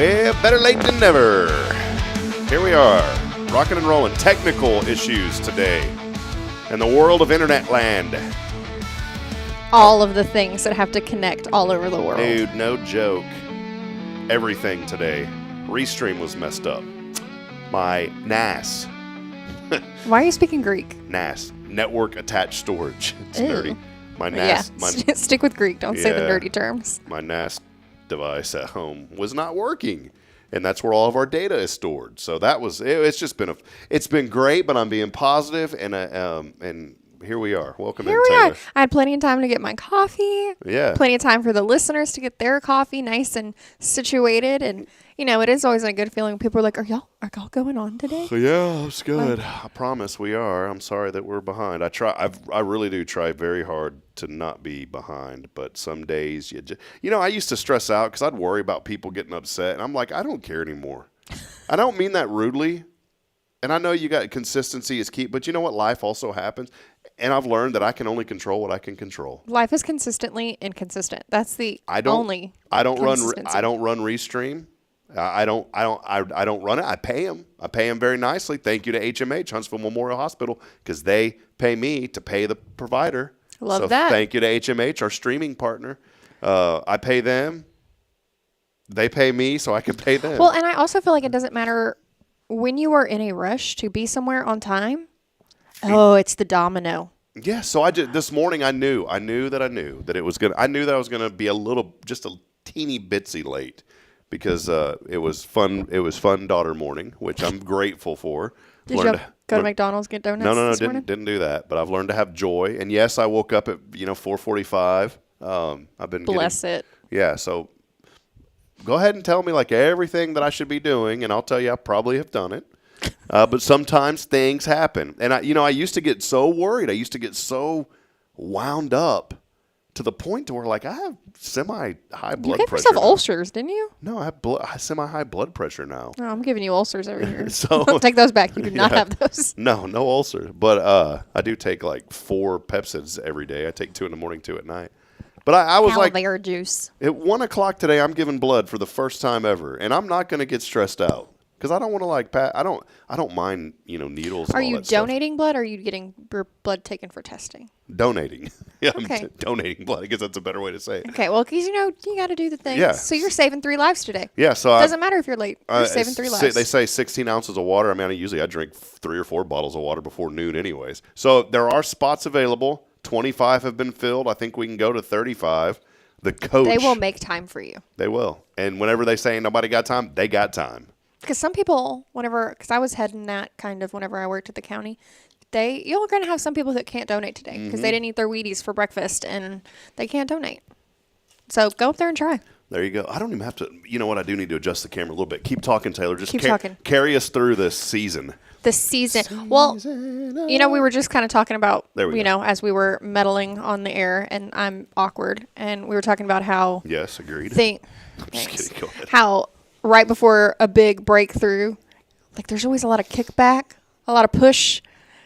Well, better late than never. Here we are, rocking and rolling. Technical issues today in the world of internet land. All of the things that have to connect all over the world. Dude, no joke. Everything today. Restream was messed up. My NAS. Why are you speaking Greek? NAS. Network Attached Storage. It's Ew. nerdy. My NAS. Yeah, stick with Greek. Don't say the nerdy terms. My NAS device at home was not working. And that's where all of our data is stored. So that was, it's been great, but I'm being positive, and here we are. Welcome in, Taylor. I had plenty of time to get my coffee. Yeah. Plenty of time for the listeners to get their coffee nice and situated. And, you know, it is always a good feeling. People are like, are y'all going on today? Yeah, it's good. I promise we are. I'm sorry that we're behind. I really do try very hard to not be behind. But some days, I used to stress out because I'd worry about people getting upset. And I'm like, I don't care anymore. I don't mean that rudely. And I know you got consistency is key. But you know what? Life also happens. And I've learned that I can only control what I can control. Life is consistently inconsistent. That's the only. I don't run Restream. I don't run it. I pay them. I pay them very nicely. Thank you to HMH, Huntsville Memorial Hospital, because they pay me to pay the provider. Love that. Thank you to HMH, our streaming partner. I pay them. They pay me, so I can pay them. Well, and I also feel like it doesn't matter when you are in a rush to be somewhere on time. Oh, it's the domino. Yeah, so this morning I knew that it was gonna. I knew that I was gonna be just a teeny bitsy late because it was fun. It was fun daughter morning, which I'm grateful for. Did you go to McDonald's get donuts? No, didn't do that. But I've learned to have joy. And yes, I woke up at 4:45. I've been bless it. Yeah, so go ahead and tell me like everything that I should be doing, and I'll tell you I probably have done it. But sometimes things happen. And I used to get so worried. I used to get so wound up to the point to where like I have semi-high blood pressure. You gave yourself ulcers, didn't you? No, I have semi-high blood pressure now. Oh, I'm giving you ulcers over here. So take those back. You do not have those. No ulcers. But I do take like 4 Pepsids every day. I take 2 in the morning, 2 at night. But I was like, aloe vera juice. At 1 o'clock today, I'm giving blood for the first time ever, and I'm not going to get stressed out. Because I don't want to I don't mind, needles. Are you donating blood or are you getting your blood taken for testing? Donating. Yeah, okay. I'm donating blood. I guess that's a better way to say it. Okay, well, because, you got to do the things. Yeah. So you're saving 3 lives today. Yeah, so doesn't matter if you're late. You're saving 3 lives. They say 16 ounces of water. I mean, I drink 3 or 4 bottles of water before noon anyways. So there are spots available. 25 have been filled. I think we can go to 35. The coach. They will make time for you. They will. And whenever they say nobody got time, they got time. Because some people, because I was heading that kind of whenever I worked at the county, you're going to have some people that can't donate today because they didn't eat their Wheaties for breakfast and they can't donate. So go up there and try. There you go. I don't even have to. You know what? I do need to adjust the camera a little bit. Keep talking, Taylor. Just keep talking. Carry us through this season. The season. Well, we were just kind of talking about, as we were meddling on the air, and I'm awkward, and we were talking about how. Yes, agreed. I'm just kidding. Go ahead. How right before a big breakthrough, like there's always a lot of kickback, a lot of push,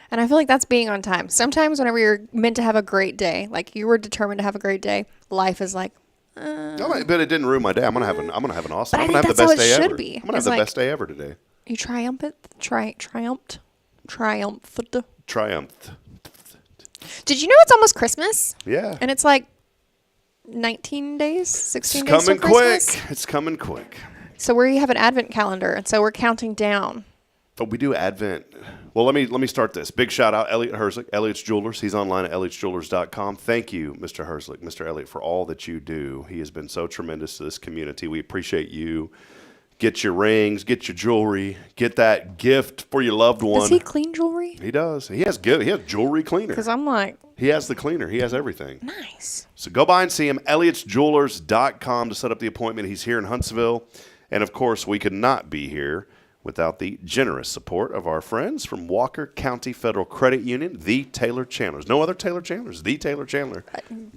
and I feel like that's being on time. Sometimes whenever you're meant to have a great day, like you were determined to have a great day, life is like. But it didn't ruin my day. I'm gonna have an awesome. I'm gonna have the best day ever. Be. I'm gonna have the best day ever today. You triumphed. Did you know it's almost Christmas? Yeah. And it's like 19 days, 16 days till Christmas? It's coming quick. So we have an Advent calendar, and so we're counting down. But we do Advent. Well, let me start this. Big shout out, Elliot Herzlich, Elliot's Jewelers. He's online at elliotsjewelers.com. Thank you, Mr. Herzlich, Mr. Elliot, for all that you do. He has been so tremendous to this community. We appreciate you. Get your rings, get your jewelry, get that gift for your loved one. Does he clean jewelry? He does. He has jewelry cleaner. Because I'm like. He has the cleaner. He has everything. Nice. So go by and see him, elliotsjewelers.com to set up the appointment. He's here in Huntsville. And, of course, we could not be here without the generous support of our friends from Walker County Federal Credit Union, the Taylor Chandlers. No other Taylor Chandlers, the Taylor Chandler,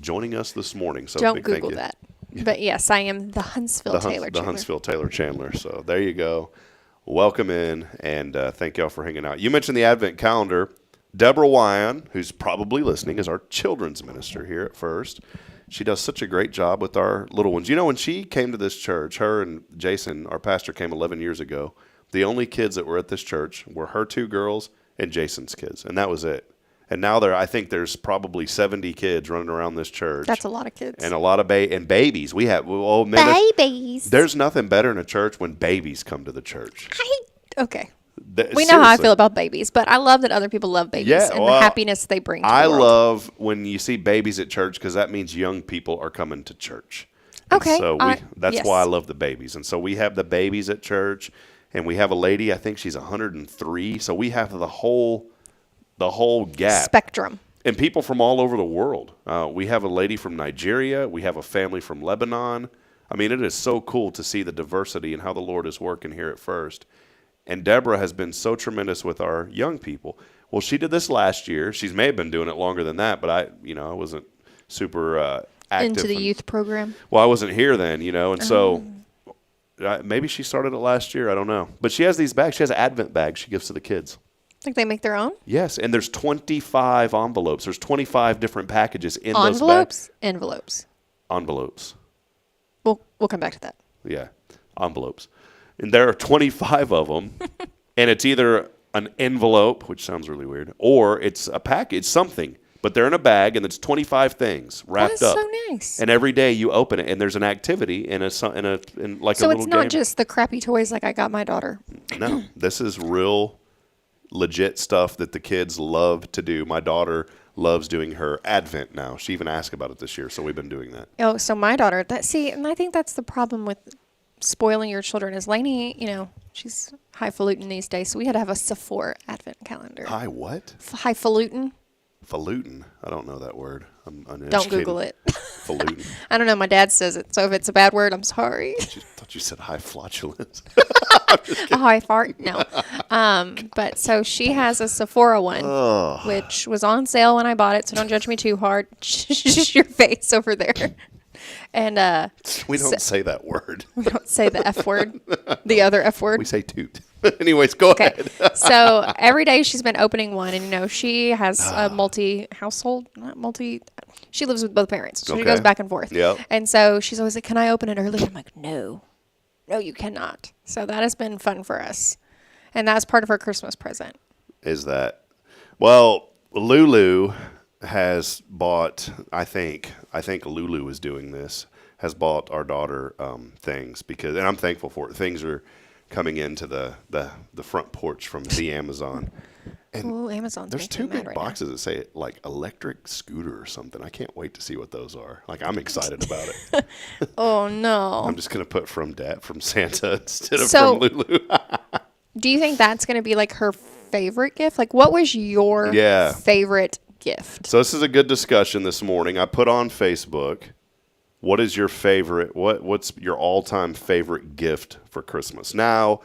joining us this morning. So don't Google that. But, yes, I am the Huntsville Taylor Chandler. The Huntsville Taylor Chandler. So there you go. Welcome in, and thank y'all for hanging out. You mentioned the Advent calendar. Deborah Wyan, who's probably listening, is our children's minister here at First. She does such a great job with our little ones. You know, when she came to this church, her and Jason, our pastor, came 11 years ago. The only kids that were at this church were her 2 girls and Jason's kids, and that was it. And now I think there's probably 70 kids running around this church. That's a lot of kids. And a lot of babies. We have Babies. There's nothing better in a church when babies come to the church. Okay. We know how I feel about babies, but I love that other people love babies and the happiness they bring to the world. I love when you see babies at church because that means young people are coming to church. And okay. so that's why I love the babies. And so we have the babies at church, and we have a lady, I think she's 103. So we have the whole gap. Spectrum. And people from all over the world. We have a lady from Nigeria. We have a family from Lebanon. I mean, it is so cool to see the diversity and how the Lord is working here at First. And Deborah has been so tremendous with our young people. Well, she did this last year. She may have been doing it longer than that, but I wasn't super active. Into the youth program? Well, I wasn't here then, and so maybe she started it last year. I don't know. But she has these bags. She has Advent bags she gives to the kids. Like they make their own? Yes, and there's 25 envelopes. There's 25 different packages in those bags. Envelopes. We'll come back to that. Yeah, envelopes. And there are 25 of them, and it's either an envelope, which sounds really weird, or it's a package, something. But they're in a bag, and it's 25 things wrapped up. That's so nice. And every day you open it, and there's an activity in like a little So it's not game. just the crappy toys like I got my daughter. No, this is real, legit stuff that the kids love to do. My daughter loves doing her Advent now. She even asked about it this year, so we've been doing that. Oh, so my daughter, and I think that's the problem with spoiling your children is Lainey, she's highfalutin these days, so we had to have a Sephora Advent calendar. Hi, what? Highfalutin. Falutin. I don't know that word. I'm uneducated. Don't Google it. Falutin. I don't know. My dad says it, so if it's a bad word, I'm sorry. I thought you said high flatulence. A high fart? No. But so she has a Sephora one, which was on sale when I bought it, so don't judge me too hard. Just your face over there. And we don't say that word. We don't say the F word, the other F word. We say toot. Anyways, go ahead. So every day she's been opening one, and she has a she lives with both parents, so she goes back and forth. Yep. And so she's always like, "Can I open it early?" I'm like, "No, you cannot." So that has been fun for us, and that's part of her Christmas present. Is that? Well, Lulu has bought, I think Lulu is doing this, has bought our daughter things and I'm thankful for it. Things are coming into the front porch from the Amazon. And Amazon's there's 2 big right boxes that say like electric scooter or something. I can't wait to see what those are. Like, I'm excited about it. Oh no. I'm just going to put from Santa instead of from Lulu. Do you think that's going to be like her favorite gift? Like, what was your favorite gift? So this is a good discussion this morning. I put on Facebook, what is your favorite, what's your all-time favorite gift for Christmas? Now,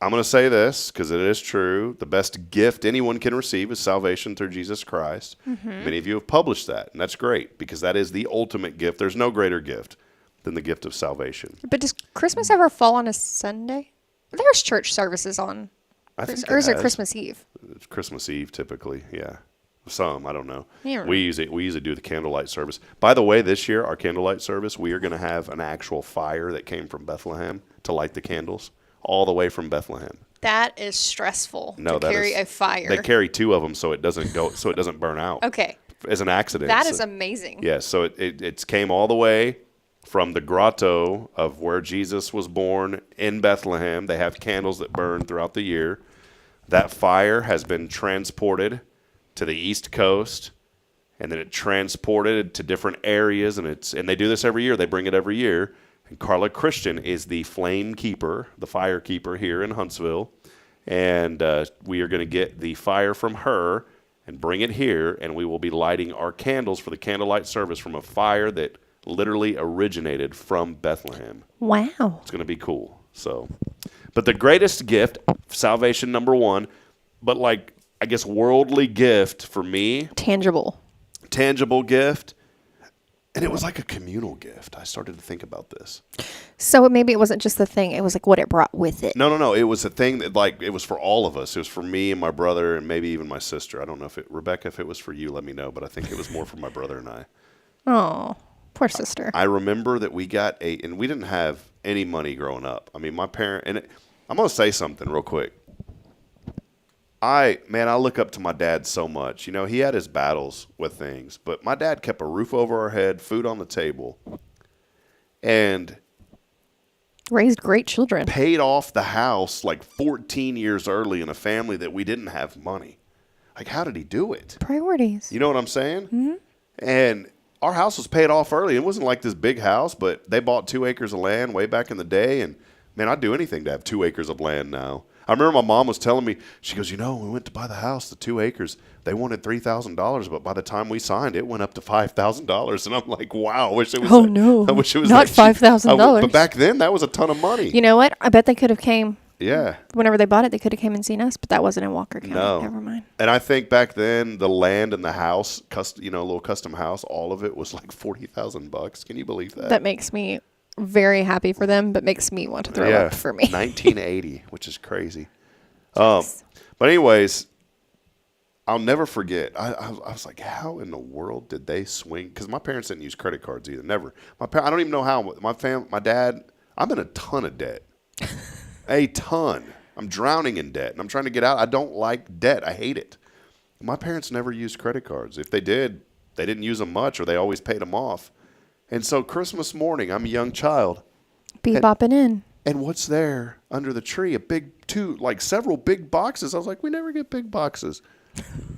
I'm going to say this because it is true. The best gift anyone can receive is salvation through Jesus Christ. Mm-hmm. Many of you have published that, and that's great because that is the ultimate gift. There's no greater gift than the gift of salvation. But does Christmas ever fall on a Sunday? There's church services on. Or is it Christmas Eve? It's Christmas Eve typically, yeah. Some, I don't know. Yeah. We usually do the candlelight service. By the way, this year, our candlelight service, we are going to have an actual fire that came from Bethlehem to light the candles, all the way from Bethlehem. That is stressful to carry a fire. They carry 2 of them so it doesn't burn out. Okay. As an accident. That is amazing. Yeah, so it came all the way from the grotto of where Jesus was born in Bethlehem. They have candles that burn throughout the year. That fire has been transported to the East Coast, and then it transported to different areas, and they do this every year. They bring it every year. And Carla Christian is the flame keeper, the fire keeper here in Huntsville. And we are going to get the fire from her and bring it here, and we will be lighting our candles for the candlelight service from a fire that literally originated from Bethlehem. Wow. It's going to be cool. So, but the greatest gift, salvation number 1, but like, I guess worldly gift for me. Tangible gift. And it was like a communal gift. I started to think about this. So maybe it wasn't just the thing. It was like what it brought with it. No. It was a thing that it was for all of us. It was for me and my brother and maybe even my sister. I don't know Rebecca, if it was for you, let me know. But I think it was more for my brother and I. Oh, poor sister. I remember that we got and we didn't have any money growing up. I mean, my parent, I'm going to say something real quick. I look up to my dad so much. You know, he had his battles with things, but my dad kept a roof over our head, food on the table, and raised great children. Paid off the house like 14 years early in a family that we didn't have money. Like, how did he do it? Priorities. You know what I'm saying? Mm-hmm. And our house was paid off early. It wasn't like this big house, but they bought 2 acres of land way back in the day. And, man, I'd do anything to have 2 acres of land now. I remember my mom was telling me, she goes, you know, when we went to buy the house, the 2 acres, they wanted $3,000, but by the time we signed, it went up to $5,000. And I'm like, wow, I wish it was no. I wish it was not $5,000. But back then, that was a ton of money. You know what? I bet they could have came. Yeah. Whenever they bought it, they could have came and seen us, but that wasn't in Walker County. No. Never mind. And I think back then, the land and the house, you know, a little custom house, all of it was like $40,000. Can you believe that? That makes me very happy for them, but makes me want to throw up for me. 1980, which is crazy. But anyways, I'll never forget. I was like, how in the world did they swing? Because my parents didn't use credit cards either. Never. I don't even know how. My dad, I'm in a ton of debt. A ton. I'm drowning in debt, and I'm trying to get out. I don't like debt. I hate it. My parents never used credit cards. If they did, they didn't use them much, or they always paid them off. And so Christmas morning, I'm a young child. Bebopping in. And what's there under the tree? Several big boxes. I was like, we never get big boxes.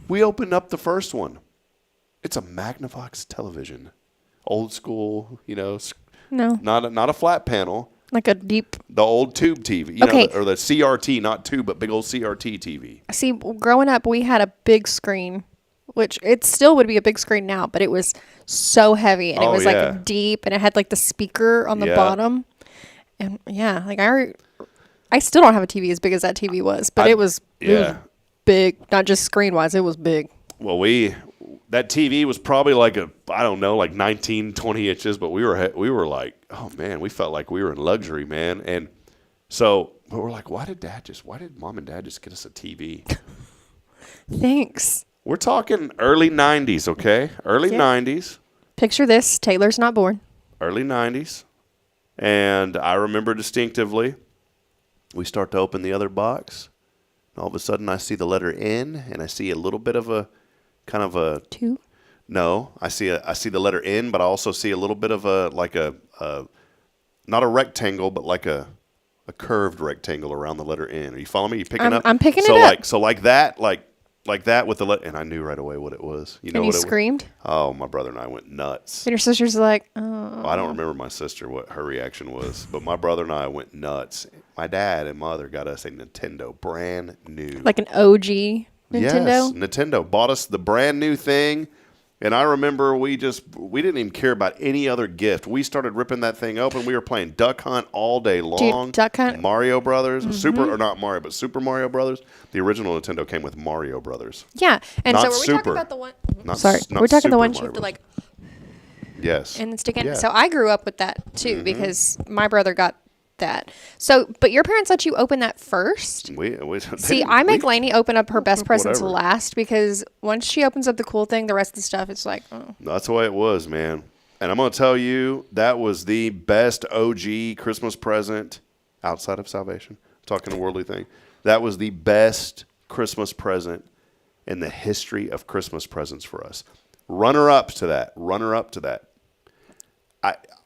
We opened up the first one. It's a Magnavox television. Old school, you know. No. Not a flat panel. Like a deep. The old tube TV. Okay. Or the CRT, not tube, but big old CRT TV. See, growing up, we had a big screen, which it still would be a big screen now, but it was so heavy, and it was like deep, and it had like the speaker on the bottom. And yeah, like I still don't have a TV as big as that TV was, but it was big, not just screen wise, it was big. Well, that TV was probably like 19, 20 inches, but we were like, oh man, we felt like we were in luxury, man. And so, but we're like, why did mom and dad just get us a TV? Thanks. We're talking early 90s, okay? Early 90s. Picture this, Taylor's not born. Early 90s. And I remember distinctively, we start to open the other box. And all of a sudden, I see the letter N, and I see a little bit of a kind of a 2. No, I see the letter N, but I also see a little bit of not a rectangle, but like a curved rectangle around the letter N. Are you following me? You picking up? I'm picking it up. Like that with the letter, and I knew right away what it was. You know and what you screamed? Oh, my brother and I went nuts. And your sister's like, oh. Well, I don't remember my sister, what her reaction was, but my brother and I went nuts. My dad and mother got us a Nintendo, brand new. Like an OG Nintendo? Yes, Nintendo bought us the brand new thing. And I remember we didn't even care about any other gift. We started ripping that thing open. We were playing Duck Hunt all day long. Dude, Duck Hunt. Mario Brothers. Mm-hmm. Super Mario Brothers. The original Nintendo came with Mario Brothers. Yeah. And not so we're talking about the one. We're talking the ones you have to like. Yes. And then stick in. Yeah. So I grew up with that too because my brother got that. So, but your parents let you open that first? See, I make Lainey open up her best presents last because once she opens up the cool thing, the rest of the stuff, it's like, oh. That's the way it was, man. And I'm going to tell you, that was the best OG Christmas present outside of salvation. Talking a worldly thing. That was the best Christmas present in the history of Christmas presents for us. Runner up to that.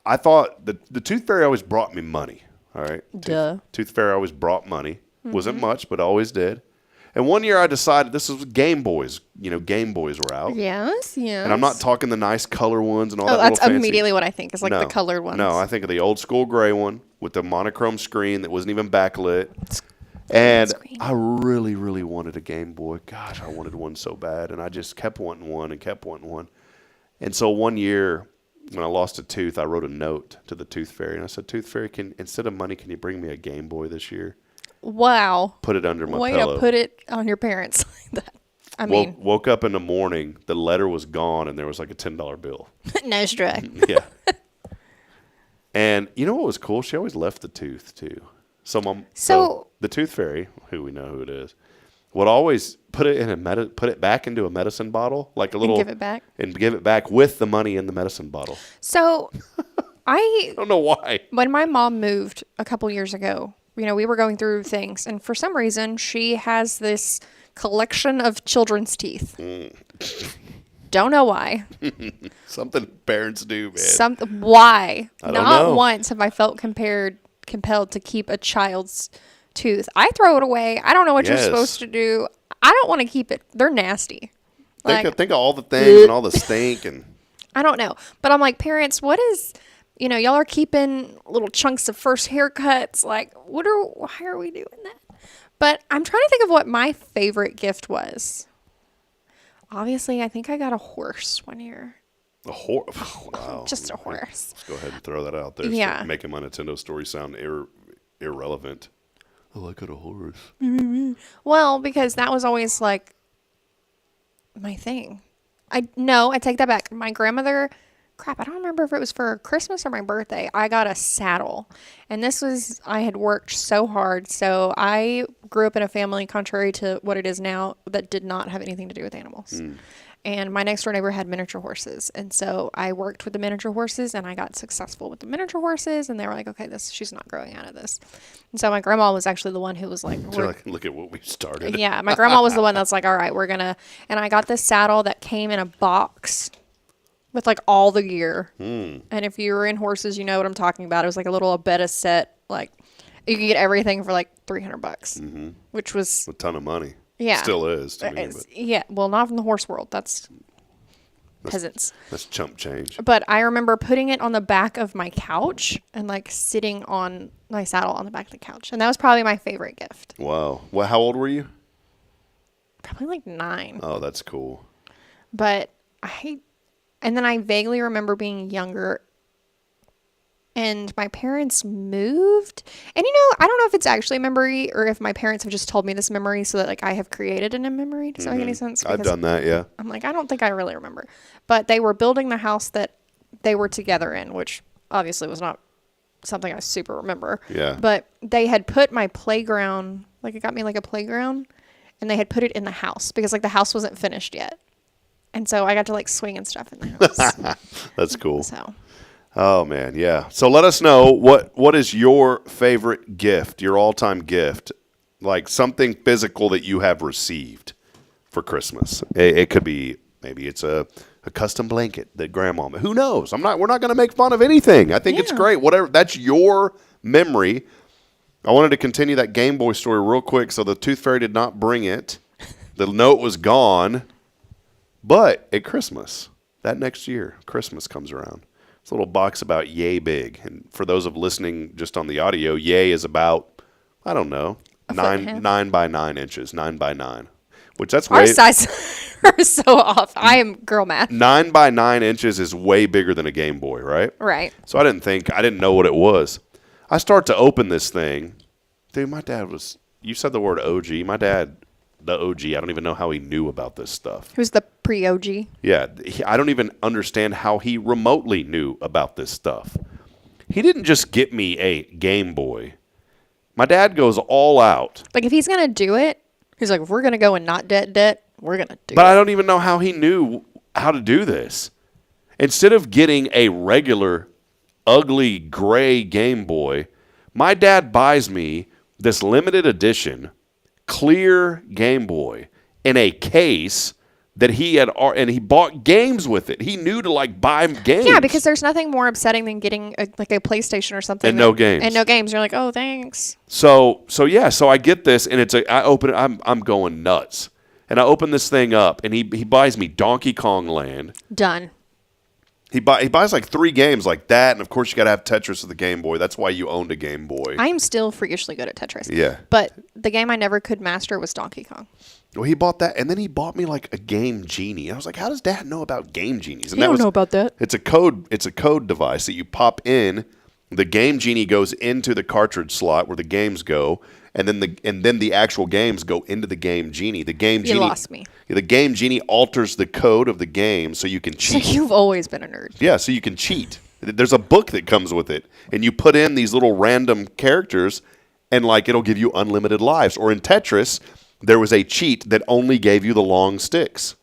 I thought the Tooth Fairy always brought me money. All right. Duh. Tooth Fairy always brought money. Mm-hmm. Wasn't much, but always did. And one year I decided this was Game Boys. You know, Game Boys were out. Yes. And I'm not talking the nice color ones and all that. Oh, that's immediately what I think is like the colored ones. No, I think of the old school gray one with the monochrome screen that wasn't even backlit. And I really, really wanted a Game Boy. Gosh, I wanted one so bad. And I just kept wanting one. And so one year, when I lost a tooth, I wrote a note to the Tooth Fairy. And I said, Tooth Fairy, instead of money, can you bring me a Game Boy this year? Wow. Put it under my pillow. Way to put it on your parents like that. Woke up in the morning, the letter was gone, and there was like a $10 bill. Nice try. Yeah. And you know what was cool? She always left the tooth, too. So the Tooth Fairy, who we know who it is, would always put it back into a medicine bottle, like a little, give it back, and give it back with the money in the medicine bottle. So I don't know why. When my mom moved a couple years ago, we were going through things, and for some reason, she has this collection of children's teeth. Don't know why. Something parents do, man. Why? I don't Not know. once have I felt compelled to keep a child's tooth. I throw it away. I don't know what you're supposed to do. I don't want to keep it. They're nasty. Think of all the things and all the stink and. I don't know. But I'm like, parents, what is, y'all are keeping little chunks of first haircuts. Like, why are we doing that? But I'm trying to think of what my favorite gift was. Obviously, I think I got a horse one year. A horse? Wow. Just a horse. Let's go ahead and throw that out there. Yeah. Start making my Nintendo story sound irrelevant. Oh, I got a horse. Well, because that was always like my thing. I take that back. My grandmother, I don't remember if it was for Christmas or my birthday. I got a saddle. And I had worked so hard. So I grew up in a family, contrary to what it is now, that did not have anything to do with animals. And my next door neighbor had miniature horses. And so I worked with the miniature horses, and I got successful with the miniature horses. And they were like, okay, she's not growing out of this. And so my grandma was actually the one who was like, look at what we started. Yeah, my grandma was the one that's like, all right, and I got this saddle that came in a box with like all the gear. And if you were in horses, you know what I'm talking about. It was like a little Abetta set. Like, you could get everything for like $300, which was a ton of money. Yeah. Still is to me. Yeah. Well, not from the horse world. That's peasants. That's chump change. But I remember putting it on the back of my couch and like sitting on my saddle on the back of the couch. And that was probably my favorite gift. Wow. Well, how old were you? Probably like 9. Oh, that's cool. But and then I vaguely remember being younger, and my parents moved. And I don't know if it's actually a memory or if my parents have just told me this memory so that like I have created a memory. Does that make any sense? I've done that, yeah. I'm like, I don't think I really remember. But they were building the house that they were together in, which obviously was not something I super remember. Yeah. But they had put my playground, like it got me like a playground, and they had put it in the house because like the house wasn't finished yet. And so I got to like swing and stuff in the house. That's cool. So. Oh man, yeah. So let us know what is your favorite gift, your all-time gift, like something physical that you have received for Christmas. It could be maybe it's a custom blanket that grandma. Who knows? We're not going to make fun of anything. I think it's great. Whatever, that's your memory. I wanted to continue that Game Boy story real quick. So the Tooth Fairy did not bring it. The note was gone. But at Christmas, that next year, Christmas comes around. It's a little box about yay big. And for those of listening just on the audio, yay is about, I don't know, 9 by 9 inches, 9 by 9. Which that's our size are so off. I am girl math. 9 by 9 inches is way bigger than a Game Boy, right? Right. So I didn't know what it was. I start to open this thing. Dude, my dad you said the word OG. My dad, the OG, I don't even know how he knew about this stuff. Who's the pre-OG? Yeah, I don't even understand how he remotely knew about this stuff. He didn't just get me a Game Boy. My dad goes all out. Like, if he's going to do it, he's like, if we're going to go and not debt, we're going to do it. But I don't even know how he knew how to do this. Instead of getting a regular, ugly, gray Game Boy, my dad buys me this limited edition, clear Game Boy in a case that he had, and he bought games with it. He knew to like buy games. Yeah, because there's nothing more upsetting than getting a PlayStation or something. And no games. And no games. You're like, oh, thanks. So I get this, and I open it. I'm going nuts, and I open this thing up, and he buys me Donkey Kong Land. Done. He buys like 3 games like that, and of course you got to have Tetris with the Game Boy. That's why you owned a Game Boy. I am still freakishly good at Tetris. Yeah. But the game I never could master was Donkey Kong. Well, he bought that, and then he bought me like a Game Genie. I was like, how does Dad know about Game Genies? And I don't know about that. It's a code device that you pop in. The Game Genie goes into the cartridge slot where the games go, and then the actual games go into the Game Genie. The Game Genie. You lost me. The Game Genie alters the code of the game so you can cheat. So you've always been a nerd. Yeah, so you can cheat. There's a book that comes with it, and you put in these little random characters, and like it'll give you unlimited lives. Or in Tetris, there was a cheat that only gave you the long sticks.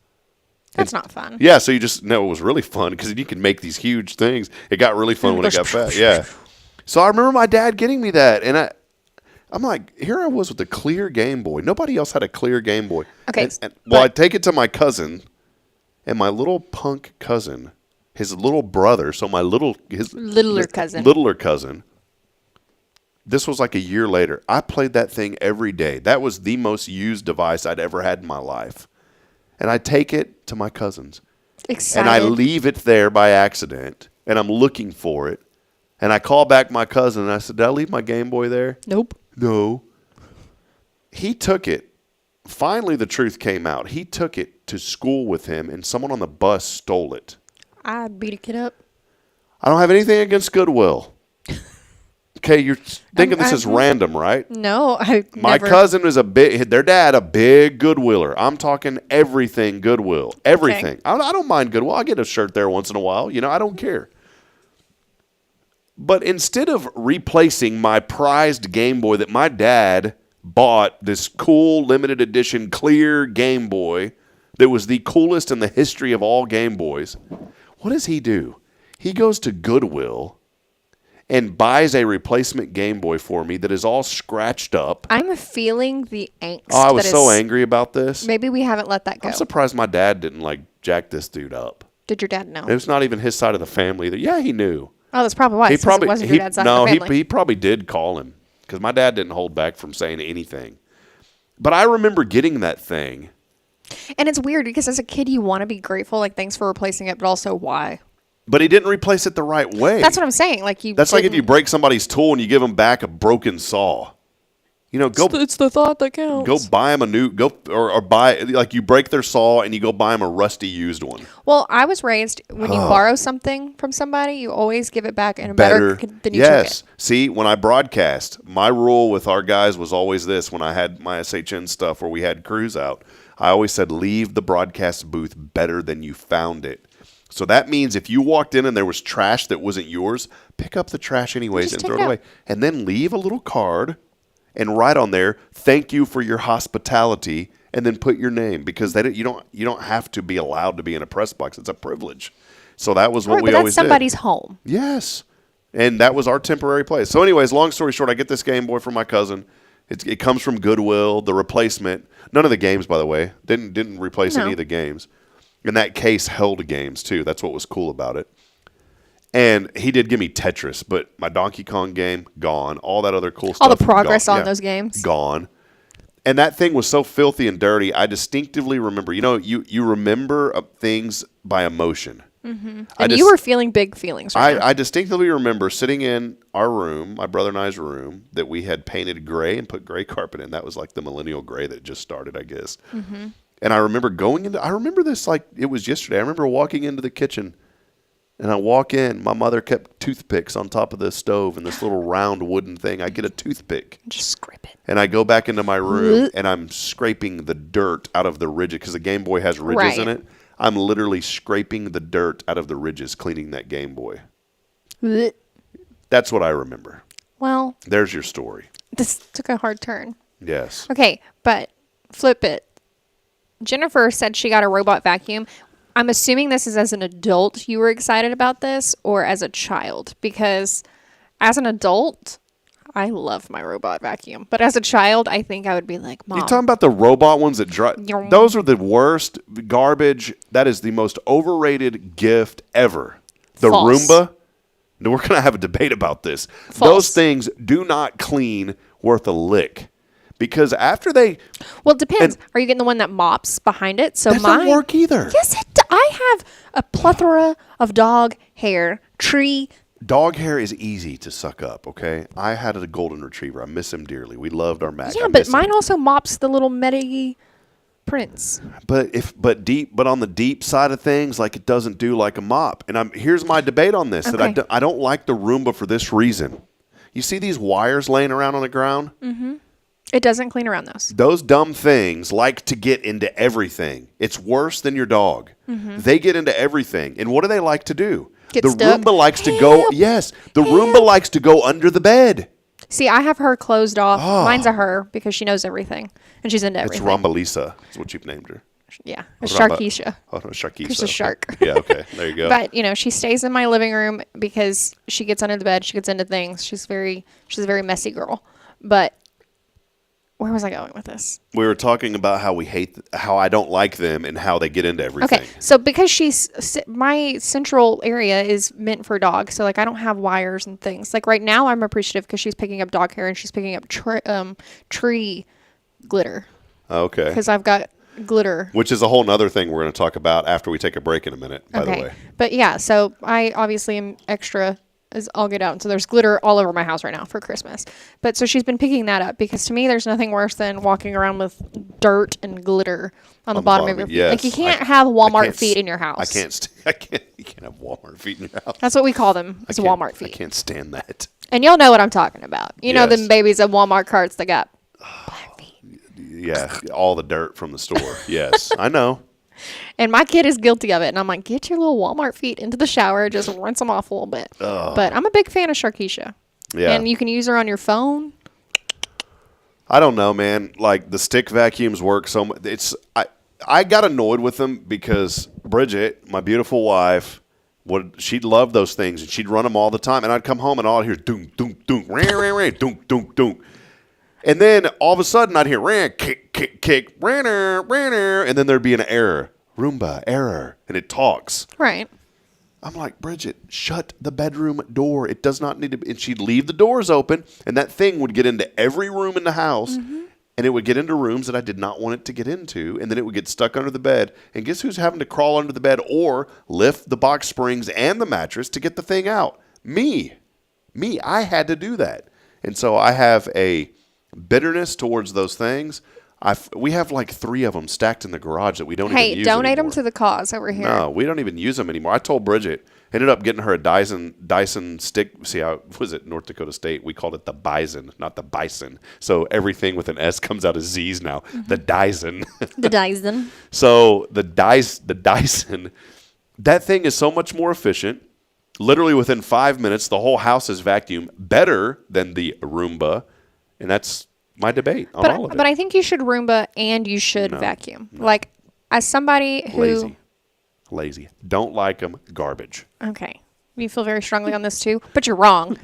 That's not fun. Yeah, so you just know it was really fun because you can make these huge things. It got really fun when it got fast. Yeah. So I remember my dad getting me that, and I'm like, here I was with a clear Game Boy. Nobody else had a clear Game Boy. Okay. Well, I take it to my cousin, and my little punk cousin, his little brother, so littler cousin. This was like a year later. I played that thing every day. That was the most used device I'd ever had in my life. And I take it to my cousins. Excited. And I leave it there by accident, and I'm looking for it. And I call back my cousin, and I said, did I leave my Game Boy there? Nope. No. He took it. Finally, the truth came out. He took it to school with him, and someone on the bus stole it. I'd beat a kid up. I don't have anything against Goodwill. Okay, you're thinking this is random, right? No, My cousin was their dad, a big Goodwiller. I'm talking everything Goodwill. Everything. Okay. I don't mind Goodwill. I get a shirt there once in a while. I don't care. But instead of replacing my prized Game Boy that my dad bought, this cool limited edition clear Game Boy that was the coolest in the history of all Game Boys, what does he do? He goes to Goodwill and buys a replacement Game Boy for me that is all scratched up. I'm feeling the angst. Oh, I was so angry about this. Maybe we haven't let that go. I'm surprised my dad didn't jack this dude up. Did your dad know? It was not even his side of the family either. Yeah, he knew. Oh, that's probably why. It wasn't your dad's side of the family. He probably did call him because my dad didn't hold back from saying anything. But I remember getting that thing. And it's weird because as a kid, you want to be grateful, thanks for replacing it, but also why? But he didn't replace it the right way. That's what I'm saying. That's like if you break somebody's tool and you give them back a broken saw. It's the thought that counts. Go buy them a new, or buy, you break their saw and you go buy them a rusty used one. Well, I was raised, when you borrow something from somebody, you always give it back in a better than you took it. See, when I broadcast, my rule with our guys was always this. When I had my SHN stuff where we had crews out, I always said, leave the broadcast booth better than you found it. So that means if you walked in and there was trash that wasn't yours, pick up the trash anyways and throw it away. And then leave a little card and write on there, thank you for your hospitality, and then put your name, because you don't have to be allowed to be in a press box. It's a privilege. So that was what we always did. That's somebody's home. Yes. And that was our temporary place. So anyways, long story short, I get this Game Boy from my cousin. It comes from Goodwill, the replacement. None of the games, by the way. Didn't replace any of the games. And that case held games, too. That's what was cool about it. And he did give me Tetris, but my Donkey Kong game, gone. All that other cool stuff. All the progress on those games. Gone. And that thing was so filthy and dirty, I distinctively remember. You remember things by emotion. Mm-hmm. And you were feeling big feelings right now. I distinctly remember sitting in our room, my brother and I's room, that we had painted gray and put gray carpet in. That was like the millennial gray that just started, I guess. Mm-hmm. And I remember I remember this like it was yesterday. I remember walking into the kitchen, and I walk in. My mother kept toothpicks on top of the stove and this little round wooden thing. I get a toothpick. Just scrape it. And I go back into my room, and I'm scraping the dirt out of the ridges, because the Game Boy has ridges in it. I'm literally scraping the dirt out of the ridges, cleaning that Game Boy. That's what I remember. Well. There's your story. This took a hard turn. Yes. Okay, but flip it. Jennifer said she got a robot vacuum. I'm assuming this is as an adult you were excited about this, or as a child, because as an adult, I love my robot vacuum. But as a child, I think I would be like, Mom. You talking about the robot ones that drive? Those are the worst garbage. That is the most overrated gift ever. The False. Roomba. No, we're going to have a debate about this. False. Those things do not clean worth a lick. Because after they... Well, it depends. Are you getting the one that mops behind it? So that doesn't work either. Yes, I have a plethora of dog hair, tree. Dog hair is easy to suck up, okay? I had a golden retriever. I miss him dearly. We loved our Mac. Yeah, but mine also mops the little Medi prints. But on the deep side of things, it doesn't do like a mop. And here's my debate on this. Okay. That I don't like the Roomba for this reason. You see these wires laying around on the ground? Mm-hmm. It doesn't clean around those. Those dumb things like to get into everything. It's worse than your dog. Mm-hmm. They get into everything. And what do they like to do? Get stuck. Roomba likes to go. Yes, the Roomba likes to go under the bed. See, I have her closed off. Mine's a her because she knows everything and she's into It's everything. Rambalisa is what you've named her. Yeah, a Sharkeisha. Oh, no, Sharkeisha. She's a shark. Yeah, okay. There you go. But, she stays in my living room because she gets under the bed. She gets into things. She's a very messy girl. But where was I going with this? We were talking about how I don't like them and how they get into everything. Okay, so because my central area is meant for dogs, so like I don't have wires and things. Like right now, I'm appreciative because she's picking up dog hair and she's picking up tree glitter. Okay. Because I've got glitter. Which is a whole nother thing we're going to talk about after we take a break in a minute, by the way. But yeah, so I obviously am extra as all get out. And so there's glitter all over my house right now for Christmas. But so she's been picking that up because to me, there's nothing worse than walking around with dirt and glitter on the bottom of your feet. Yes. Like you can't have Walmart feet in your house. You can't have Walmart feet in your house. That's what we call them. It's Walmart feet. I can't stand that. And y'all know what I'm talking about. You know them babies at Walmart carts that got black feet. Yeah, all the dirt from the store. Yes, I know. And my kid is guilty of it. And I'm like, get your little Walmart feet into the shower. Just rinse them off a little bit. But I'm a big fan of Sharkeisha. Yeah. And you can use her on your phone. I don't know, man. Like the stick vacuums work so much. I got annoyed with them because Bridget, my beautiful wife, she'd love those things and she'd run them all the time. And I'd come home and all I'd hear doom, doom, doom, ran, ran, ran, doom, doom, doom. And then all of a sudden I'd hear ran, kick, kick, kick, ranner, ranner, and then there'd be an error. Roomba, error. And it talks. Right. I'm like, Bridget, shut the bedroom door. It does not need to be. And she'd leave the doors open, and that thing would get into every room in the house, and it would get into rooms that I did not want it to get into, and then it would get stuck under the bed. And guess who's having to crawl under the bed or lift the box springs and the mattress to get the thing out? Me. I had to do that. And so I have a bitterness towards those things. We have like 3 of them stacked in the garage that we don't even use anymore. Hey, donate them to the cause over here. No, we don't even use them anymore. I told Bridget, ended up getting her a Dyson stick. See how was it North Dakota State? We called it the Bison, not the Bison. So everything with an S comes out as Z's now. The Dyson. The Dyson. So the Dyson, that thing is so much more efficient. Literally within 5 minutes, the whole house is vacuumed better than the Roomba, and that's my debate on all of it. But I think you should Roomba and you should vacuum. No. Like, as somebody who... Lazy. Don't like them. Garbage. Okay. You feel very strongly on this too, but you're wrong.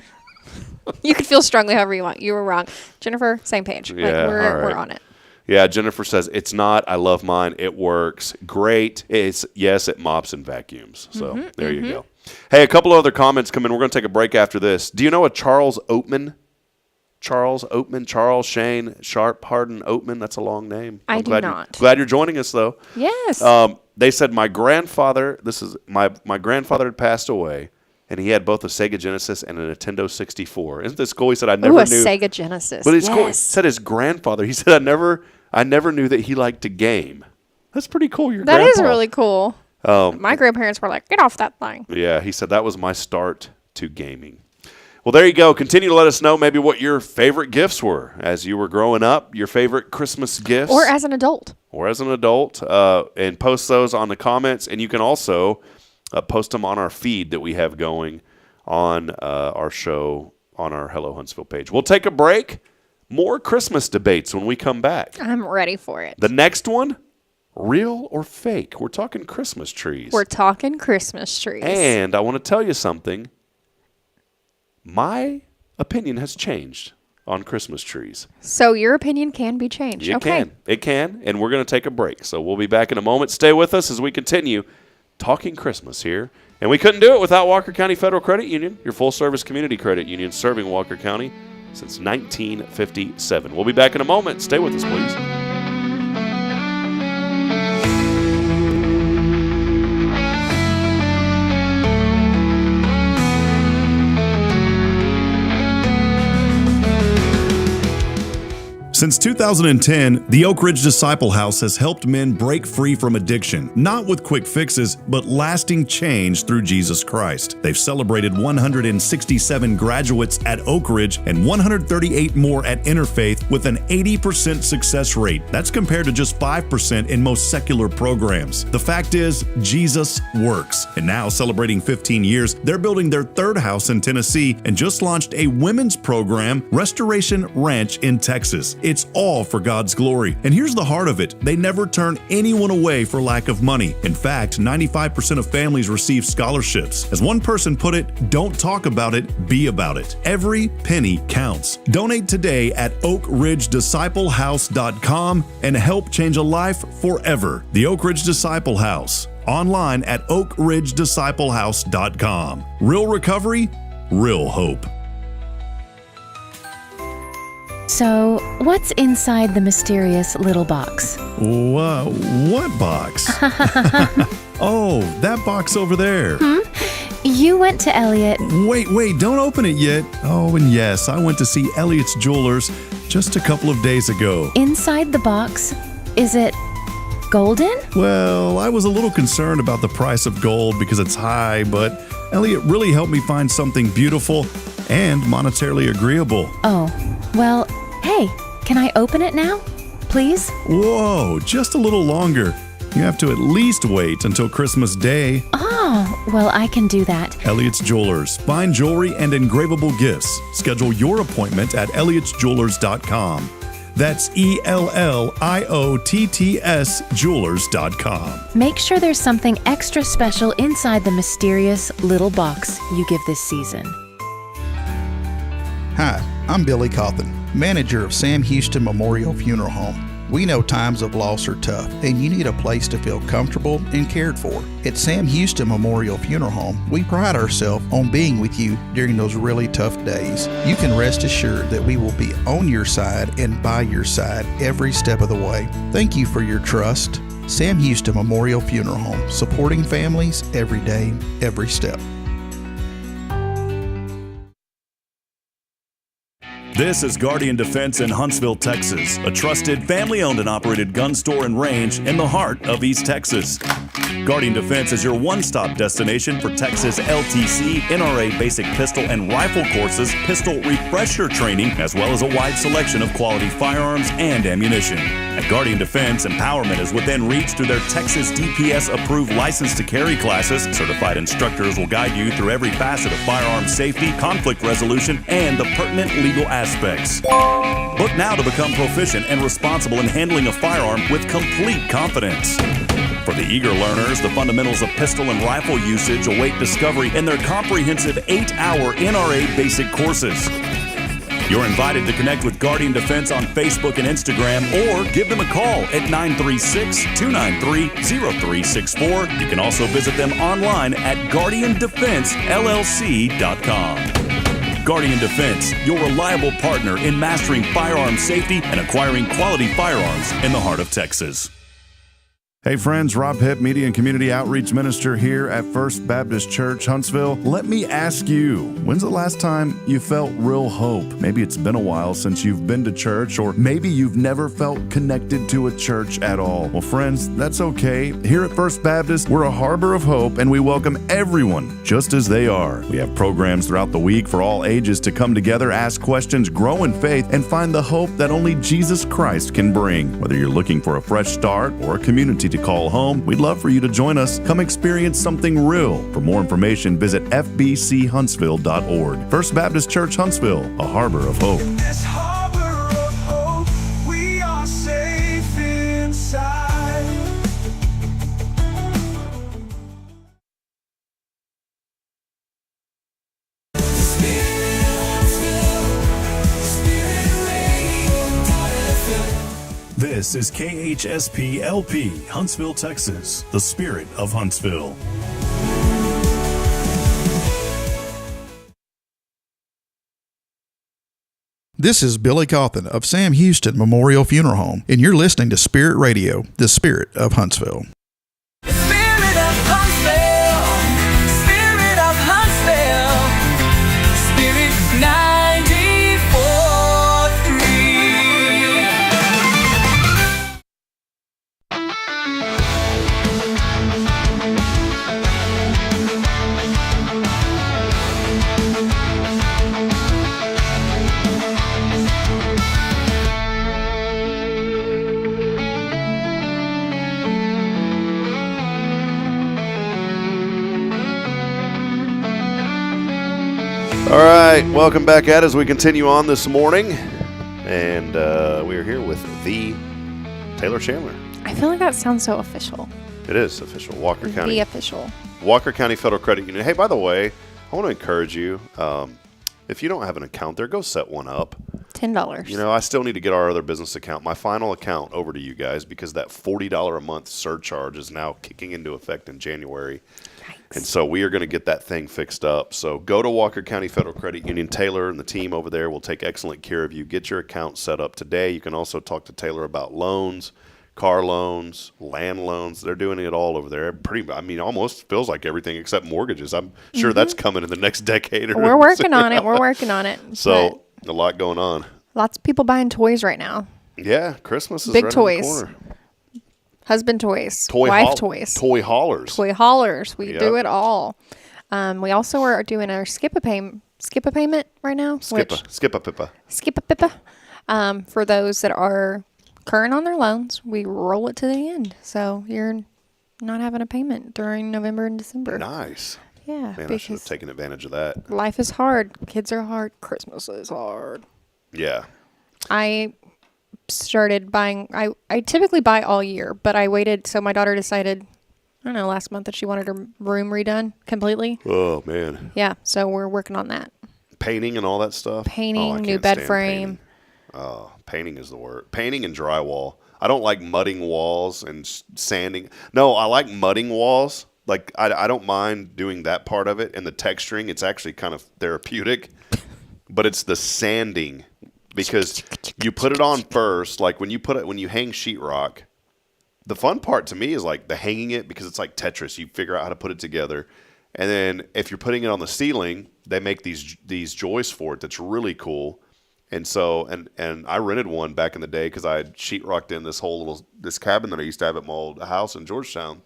You can feel strongly however you want. You were wrong. Jennifer, same page. Yeah, like, we're right. on it. Yeah, Jennifer says, it's not. I love mine. It works. Great. Yes, it mops and vacuums. So there you go. Hey, a couple of other comments come in. We're going to take a break after this. Do you know a Charles Shane, Sharp, Hardin, Oatman. That's a long name. I do not. Glad you're joining us, though. Yes. They said my grandfather, my grandfather had passed away, and he had both a Sega Genesis and a Nintendo 64. Isn't this cool? He said, I never knew. A Sega Genesis. But it's cool. He said his grandfather, he said, I never knew that he liked to game. That's pretty cool. That grandpa. Is really cool. My grandparents were like, get off that thing. Yeah, he said that was my start to gaming. Well, there you go. Continue to let us know maybe what your favorite gifts were as you were growing up, your favorite Christmas gifts. Or as an adult. And post those on the comments. And you can also post them on our feed that we have going on our show on our Hello Huntsville page. We'll take a break. More Christmas debates when we come back. I'm ready for it. The next one, real or fake? We're talking Christmas trees. And I want to tell you something. My opinion has changed on Christmas trees. So your opinion can be changed. It can. And we're going to take a break. So we'll be back in a moment. Stay with us as we continue talking Christmas here. And we couldn't do it without Walker County Federal Credit Union, your full-service community credit union serving Walker County since 1957. We'll be back in a moment. Stay with us, please. Since 2010, the Oak Ridge Disciple House has helped men break free from addiction, not with quick fixes, but lasting change through Jesus Christ. They've celebrated 167 graduates at Oak Ridge and 138 more at Interfaith with an 80% success rate. That's compared to just 5% in most secular programs. The fact is, Jesus works. And now, celebrating 15 years, they're building their third house in Tennessee and just launched a women's program, Restoration Ranch in Texas. It's all for God's glory. And here's the heart of it. They never turn anyone away for lack of money. In fact, 95% of families receive scholarships. As one person put it, don't talk about it, be about it. Every penny counts. Donate today at oakridgedisciplehouse.com and help change a life forever. The Oak Ridge Disciple House. Online at oakridgedisciplehouse.com. Real recovery, real hope. So, what's inside the mysterious little box? What box? Oh, that box over there. You went to Elliot. Wait, don't open it yet. Oh, and yes, I went to see Elliot's Jewelers just a couple of days ago. Inside the box, is it golden? Well, I was a little concerned about the price of gold because it's high, but Elliot really helped me find something beautiful and monetarily agreeable. Oh, well, hey, can I open it now? Please? Whoa, just a little longer. You have to at least wait until Christmas Day. Oh, well, I can do that. Elliot's Jewelers. Fine jewelry and engravable gifts. Schedule your appointment at elliotsjewelers.com. That's ELLIOTTS Jewelers.com. Make sure there's something extra special inside the mysterious little box you give this season. Hi, I'm Billy Cawthon, manager of Sam Houston Memorial Funeral Home. We know times of loss are tough, and you need a place to feel comfortable and cared for. At Sam Houston Memorial Funeral Home, we pride ourselves on being with you during those really tough days. You can rest assured that we will be on your side and by your side every step of the way. Thank you for your trust. Sam Houston Memorial Funeral Home, supporting families every day, every step. This is Guardian Defense in Huntsville, Texas, a trusted family-owned and operated gun store and range in the heart of East Texas. Guardian Defense is your one-stop destination for Texas LTC, NRA basic pistol and rifle courses, pistol refresher training, as well as a wide selection of quality firearms and ammunition. At Guardian Defense, empowerment is within reach through their Texas DPS-approved license to carry classes. Certified instructors will guide you through every facet of firearm safety, conflict resolution, and the pertinent legal aspects. Book now to become proficient and responsible in handling a firearm with complete confidence. For the eager learners, the fundamentals of pistol and rifle usage await discovery in their comprehensive 8-hour NRA basic courses. You're invited to connect with Guardian Defense on Facebook and Instagram, or give them a call at 936-293-0364. You can also visit them online at guardiandefensellc.com. Guardian Defense, your reliable partner in mastering firearm safety and acquiring quality firearms in the heart of Texas. Hey friends, Rob Hipp, Media and Community Outreach Minister here at First Baptist Church, Huntsville. Let me ask you, when's the last time you felt real hope? Maybe it's been a while since you've been to church, or maybe you've never felt connected to a church at all. Well friends, that's okay. Here at First Baptist, we're a harbor of hope and we welcome everyone just as they are. We have programs throughout the week for all ages to come together, ask questions, grow in faith, and find the hope that only Jesus Christ can bring. Whether you're looking for a fresh start or a community to call home, we'd love for you to join us. Come experience something real. For more information, visit fbchuntsville.org. First Baptist Church Huntsville, a harbor of hope. In this harbor of hope, we are safe inside. This is KHSP LP, Huntsville, Texas, the spirit of Huntsville. This is Billy Cawthon of Sam Houston Memorial Funeral Home, and you're listening to Spirit Radio, the spirit of Huntsville. Spirit of Huntsville, Spirit of Huntsville, Spirit 94.3. right, welcome back as we continue on this morning. And we are here with the Taylor Chandler. I feel like that sounds so official. It is official. Walker County. The official. Walker County Federal Credit Union. Hey, by the way, I want to encourage you, if you don't have an account there, go set one up. $10. You know, I still need to get our other business account, my final account, over to you guys because that $40 a month surcharge is now kicking into effect in January. Yikes. And so we are going to get that thing fixed up. So go to Walker County Federal Credit Union. Taylor and the team over there will take excellent care of you. Get your account set up today. You can also talk to Taylor about loans, car loans, land loans. They're doing it all over there. Almost feels like everything except mortgages. I'm sure that's coming in the next decade. We're working on it. We're working on it. So a lot going on. Lots of people buying toys right now. Yeah, Christmas is Big right toys. in the corner. Husband toys. Wife toys. Toy haulers. Toy haulers. We Yep. do it all. We also are doing our skip a payment right now. Skip a pippa. For those that are current on their loans, we roll it to the end. So you're not having a payment during November and December. Nice. Yeah. Man, I should have taken advantage of that. Life is hard. Kids are hard. Christmas is hard. Yeah. I started buying. I typically buy all year, but I waited. So my daughter decided, I don't know, last month that she wanted her room redone completely. Oh, man. Yeah. So we're working on that. Painting and all that stuff? Painting, I new can't bed stand frame. Painting. Oh, painting is the word. Painting and drywall. I don't like mudding walls and sanding. No, I like mudding walls. Like, I don't mind doing that part of it. And the texturing, it's actually kind of therapeutic. But it's the sanding. Because you put it on first, like when you hang sheetrock, the fun part to me is like the hanging it because it's like Tetris. You figure out how to put it together. And then if you're putting it on the ceiling, they make these joists for it that's really cool. And so, and I rented one back in the day because I had sheetrocked in this cabin that I used to have at my old house in Georgetown.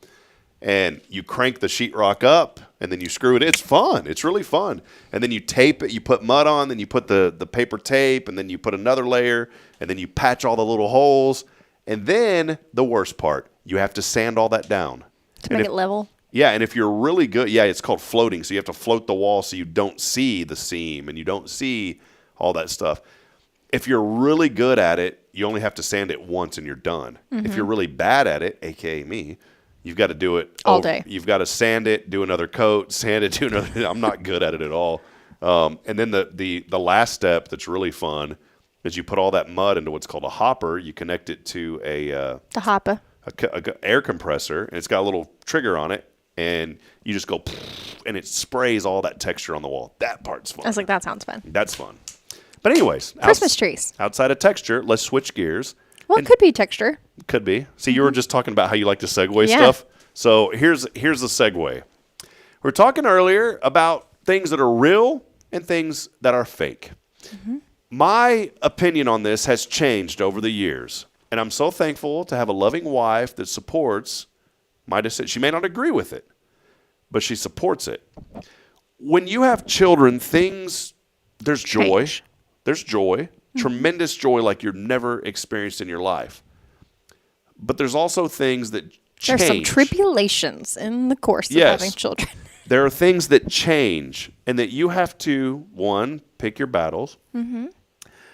And you crank the sheetrock up, and then you screw it. It's fun. It's really fun. And then you tape it. You put mud on, then you put the paper tape, and then you put another layer, and then you patch all the little holes. And then the worst part, you have to sand all that down. To make it level? Yeah, and if you're really good, it's called floating. So you have to float the wall so you don't see the seam, and you don't see all that stuff. If you're really good at it, you only have to sand it once, and you're done. Mm-hmm. If you're really bad at it, a.k.a. me, you've got to do it all day. You've got to sand it, do another coat, sand it, do another. I'm not good at it at all. And then the last step that's really fun is you put all that mud into what's called a hopper. You connect it to a air compressor, and it's got a little trigger on it, and you just go, and it sprays all that texture on the wall. That part's fun. I was like, that sounds fun. That's fun. But anyways, Christmas trees. Outside of texture, let's switch gears. Well, it could be texture. Could be. See, you were just talking about how you like to segue stuff. So here's the segue. We were talking earlier about things that are real and things that are fake. Mm-hmm. My opinion on this has changed over the years, and I'm so thankful to have a loving wife that supports my decision. She may not agree with it, but she supports it. When you have children, there's joy. Change. There's joy. Tremendous joy like you've never experienced in your life. But there's also things that change. There's some tribulations in the course of having children. There are things that change and that you have to, one, pick your battles. Mm-hmm.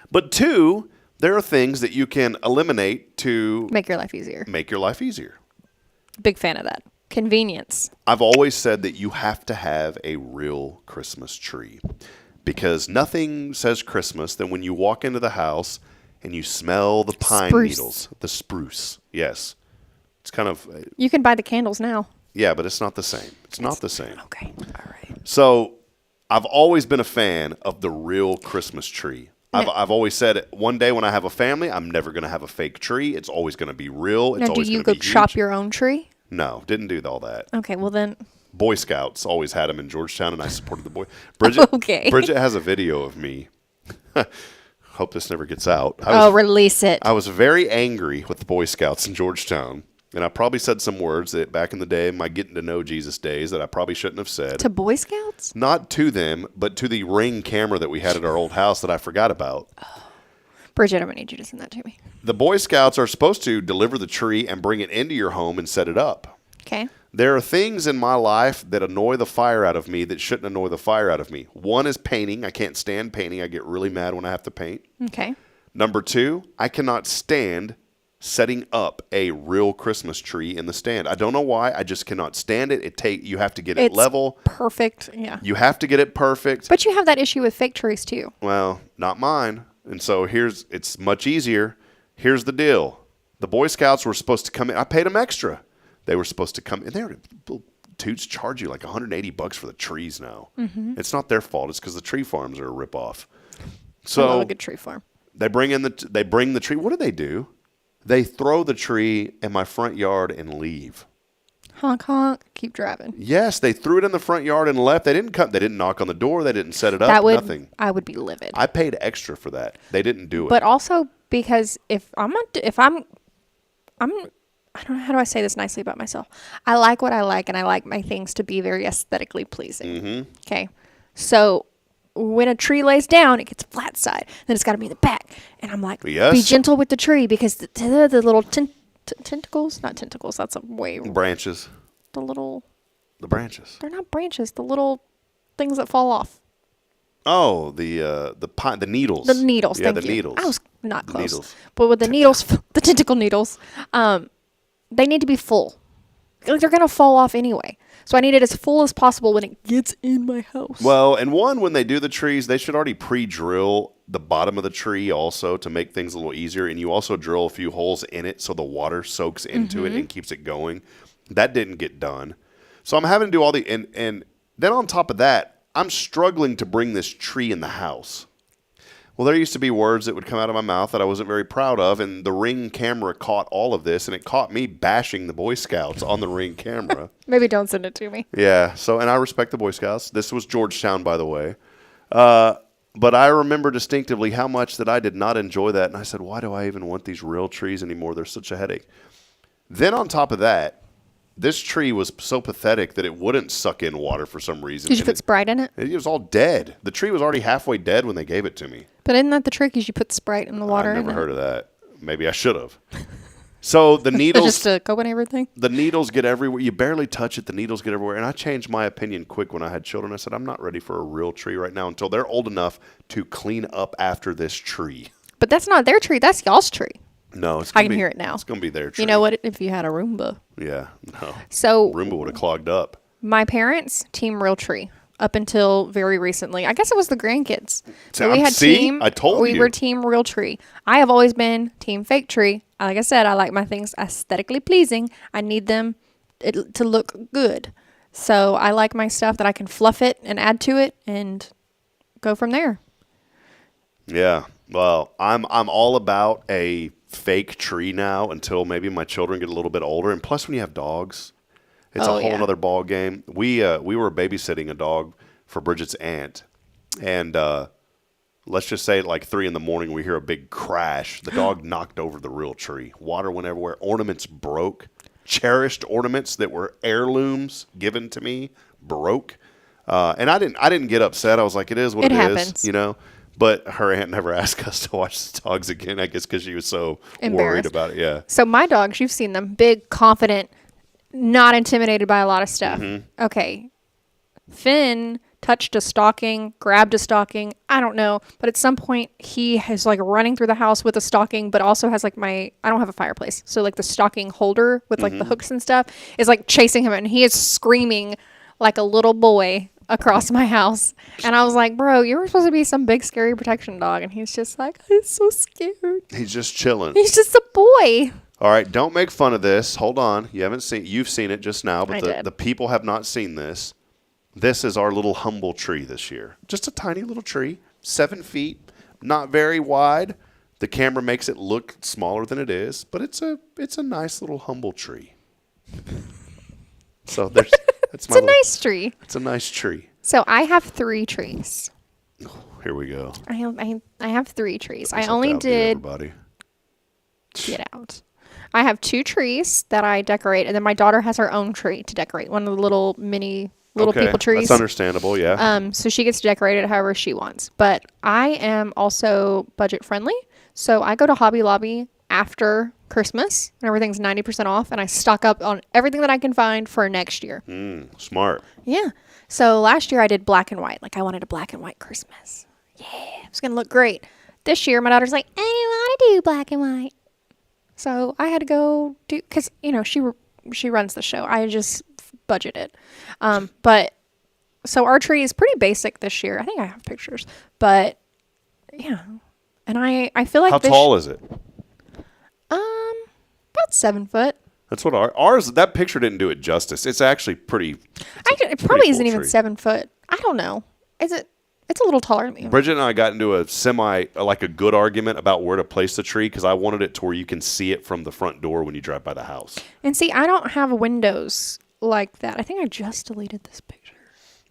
But two, there are things that you can eliminate to make your life easier. Big fan of that. Convenience. I've always said that you have to have a real Christmas tree. Because nothing says Christmas than when you walk into the house and you smell the pine needles. The spruce. Yes. It's kind of... You can buy the candles now. Yeah, but it's not the same. It's not the same. Okay. All right. So I've always been a fan of the real Christmas tree. I've always said one day when I have a family, I'm never going to have a fake tree. It's always going to be real. It's now, do you go chop your own tree? No, didn't do all that. Okay, well then... Boy Scouts always had them in Georgetown, and I supported the boy. Bridget, okay. Bridget has a video of me. Hope this never gets out. Release it. I was very angry with the Boy Scouts in Georgetown, and I probably said some words that back in the day, my getting to know Jesus days, that I probably shouldn't have said. To Boy Scouts? Not to them, but to the Ring camera that we had at our old house that I forgot about. Oh. Bridget, I'm going to need you to send that to me. The Boy Scouts are supposed to deliver the tree and bring it into your home and set it up. Okay. There are things in my life that annoy the fire out of me that shouldn't annoy the fire out of me. One is painting. I can't stand painting. I get really mad when I have to paint. Okay. Number 2, I cannot stand setting up a real Christmas tree in the stand. I don't know why. I just cannot stand it. You have to get it level. Perfect. Yeah. You have to get it perfect. But you have that issue with fake trees too. Well, not mine. And so it's much easier. Here's the deal. The Boy Scouts were supposed to come in. I paid them extra. They were supposed to come in. They were toots charge you like $180 for the trees now. Mm-hmm. It's not their fault. It's because the tree farms are a ripoff. So I love a good tree farm. They bring the tree. What do? They throw the tree in my front yard and leave. Honk honk. Keep driving. Yes, they threw it in the front yard and left. They didn't come. They didn't knock on the door. They didn't set it up. Nothing. I would be livid. I paid extra for that. They didn't do it. But also because I don't know, how do I say this nicely about myself? I like what I like, and I like my things to be very aesthetically pleasing. Mm-hmm. Okay. So when a tree lays down, it gets flat side. Then it's got to be in the back. And I'm like, yes. Be gentle with the tree because the little tentacles, not tentacles, that's a way. Branches. The branches. They're not branches. The little things that fall off. Oh, the needles. The needles. Yeah, thank you. needles. I was not The close. needles. But with the needles, the tentacle needles, they need to be full. Like they're gonna fall off anyway. So I need it as full as possible when it gets in my house. Well, and when they do the trees, they should already pre-drill the bottom of the tree also to make things a little easier. And you also drill a few holes in it so the water soaks into it and keeps it going. That didn't get done. So I'm having to do all and then on top of that, I'm struggling to bring this tree in the house. Well, there used to be words that would come out of my mouth that I wasn't very proud of, and the Ring camera caught all of this, and it caught me bashing the Boy Scouts on the Ring camera. Maybe don't send it to me. Yeah, and I respect the Boy Scouts. This was Georgetown, by the way. But I remember distinctively how much that I did not enjoy that, and I said, why do I even want these real trees anymore? They're such a headache. Then on top of that, this tree was so pathetic that it wouldn't suck in water for some reason. Did you put Sprite in it? It was all dead. The tree was already halfway dead when they gave it to me. But isn't that the trick? Is you put Sprite in the water? I've never heard of that. Maybe I should have. So the needles, just to coat everything. The needles get everywhere. You barely touch it. The needles get everywhere. And I changed my opinion quick when I had children. I said, I'm not ready for a real tree right now until they're old enough to clean up after this tree. But that's not their tree. That's y'all's tree. No, it's. I can hear it now. It's gonna be their tree. You know what? If you had a Roomba. Yeah. No. So Roomba would have clogged up. My parents, team real tree. Up until very recently. I guess it was the grandkids. So we had I told you. We were team real tree. I have always been team fake tree. Like I said, I like my things aesthetically pleasing. I need them to look good. So I like my stuff that I can fluff it and add to it and go from there. Yeah. Well, I'm all about a fake tree now until maybe my children get a little bit older. And plus when you have dogs, it's a whole other ball game. We were babysitting a dog for Bridget's aunt, and let's just say at like 3 a.m, we hear a big crash. The dog knocked over the real tree. Water went everywhere. Ornaments broke. Cherished ornaments that were heirlooms given to me broke. And I didn't get upset. I was like, it is what it happens. is, you know. But her aunt never asked us to watch the dogs again, I guess, because she was so worried Embarrassed. about it. Yeah. So my dogs, you've seen them, big, confident, not intimidated by a lot of stuff. Mm-hmm. Okay. Finn touched a stocking, grabbed a stocking. I don't know. But at some point, he is like running through the house with a stocking, but also has like I don't have a fireplace. So like the stocking holder with like the hooks and stuff is like chasing him. And he is screaming like a little boy across my house. And I was like, bro, you were supposed to be some big, scary protection dog. And he's just like, I'm so scared. He's just chilling. He's just a boy. All right, don't make fun of this. Hold on. You've seen it just now, but I did. the people have not seen this. This is our little humble tree this year. Just a tiny little tree, 7 feet, not very wide. The camera makes it look smaller than it is, but it's a nice little humble tree. So that's It's a nice tree. It's a nice tree. So I have 3 trees. Here we go. I have 3 trees. I Let's only update did everybody. get out. I have 2 trees that I decorate, and then my daughter has her own tree to decorate. One of the little people trees. That's understandable, yeah. So she gets to decorate it however she wants. But I am also budget friendly, so I go to Hobby Lobby after Christmas and everything's 90% off, and I stock up on everything that I can find for next year. Smart. Yeah. So last year I did black and white. Like I wanted a black and white Christmas. Yeah. It was going to look great. This year my daughter's like, I don't want to do black and white. So I had to go do, because, you know, she runs the show. I just budgeted. But so our tree is pretty basic this year. I think I have pictures. But yeah. And I feel like How tall is it? about 7 foot. That's what ours. That picture didn't do it justice. It's actually pretty. It probably isn't even 7 foot. I don't know. Is it? It's a little taller than me. Bridget and I got into a good argument about where to place the tree because I wanted it to where you can see it from the front door when you drive by the house. And see, I don't have windows like that. I think I just deleted this picture.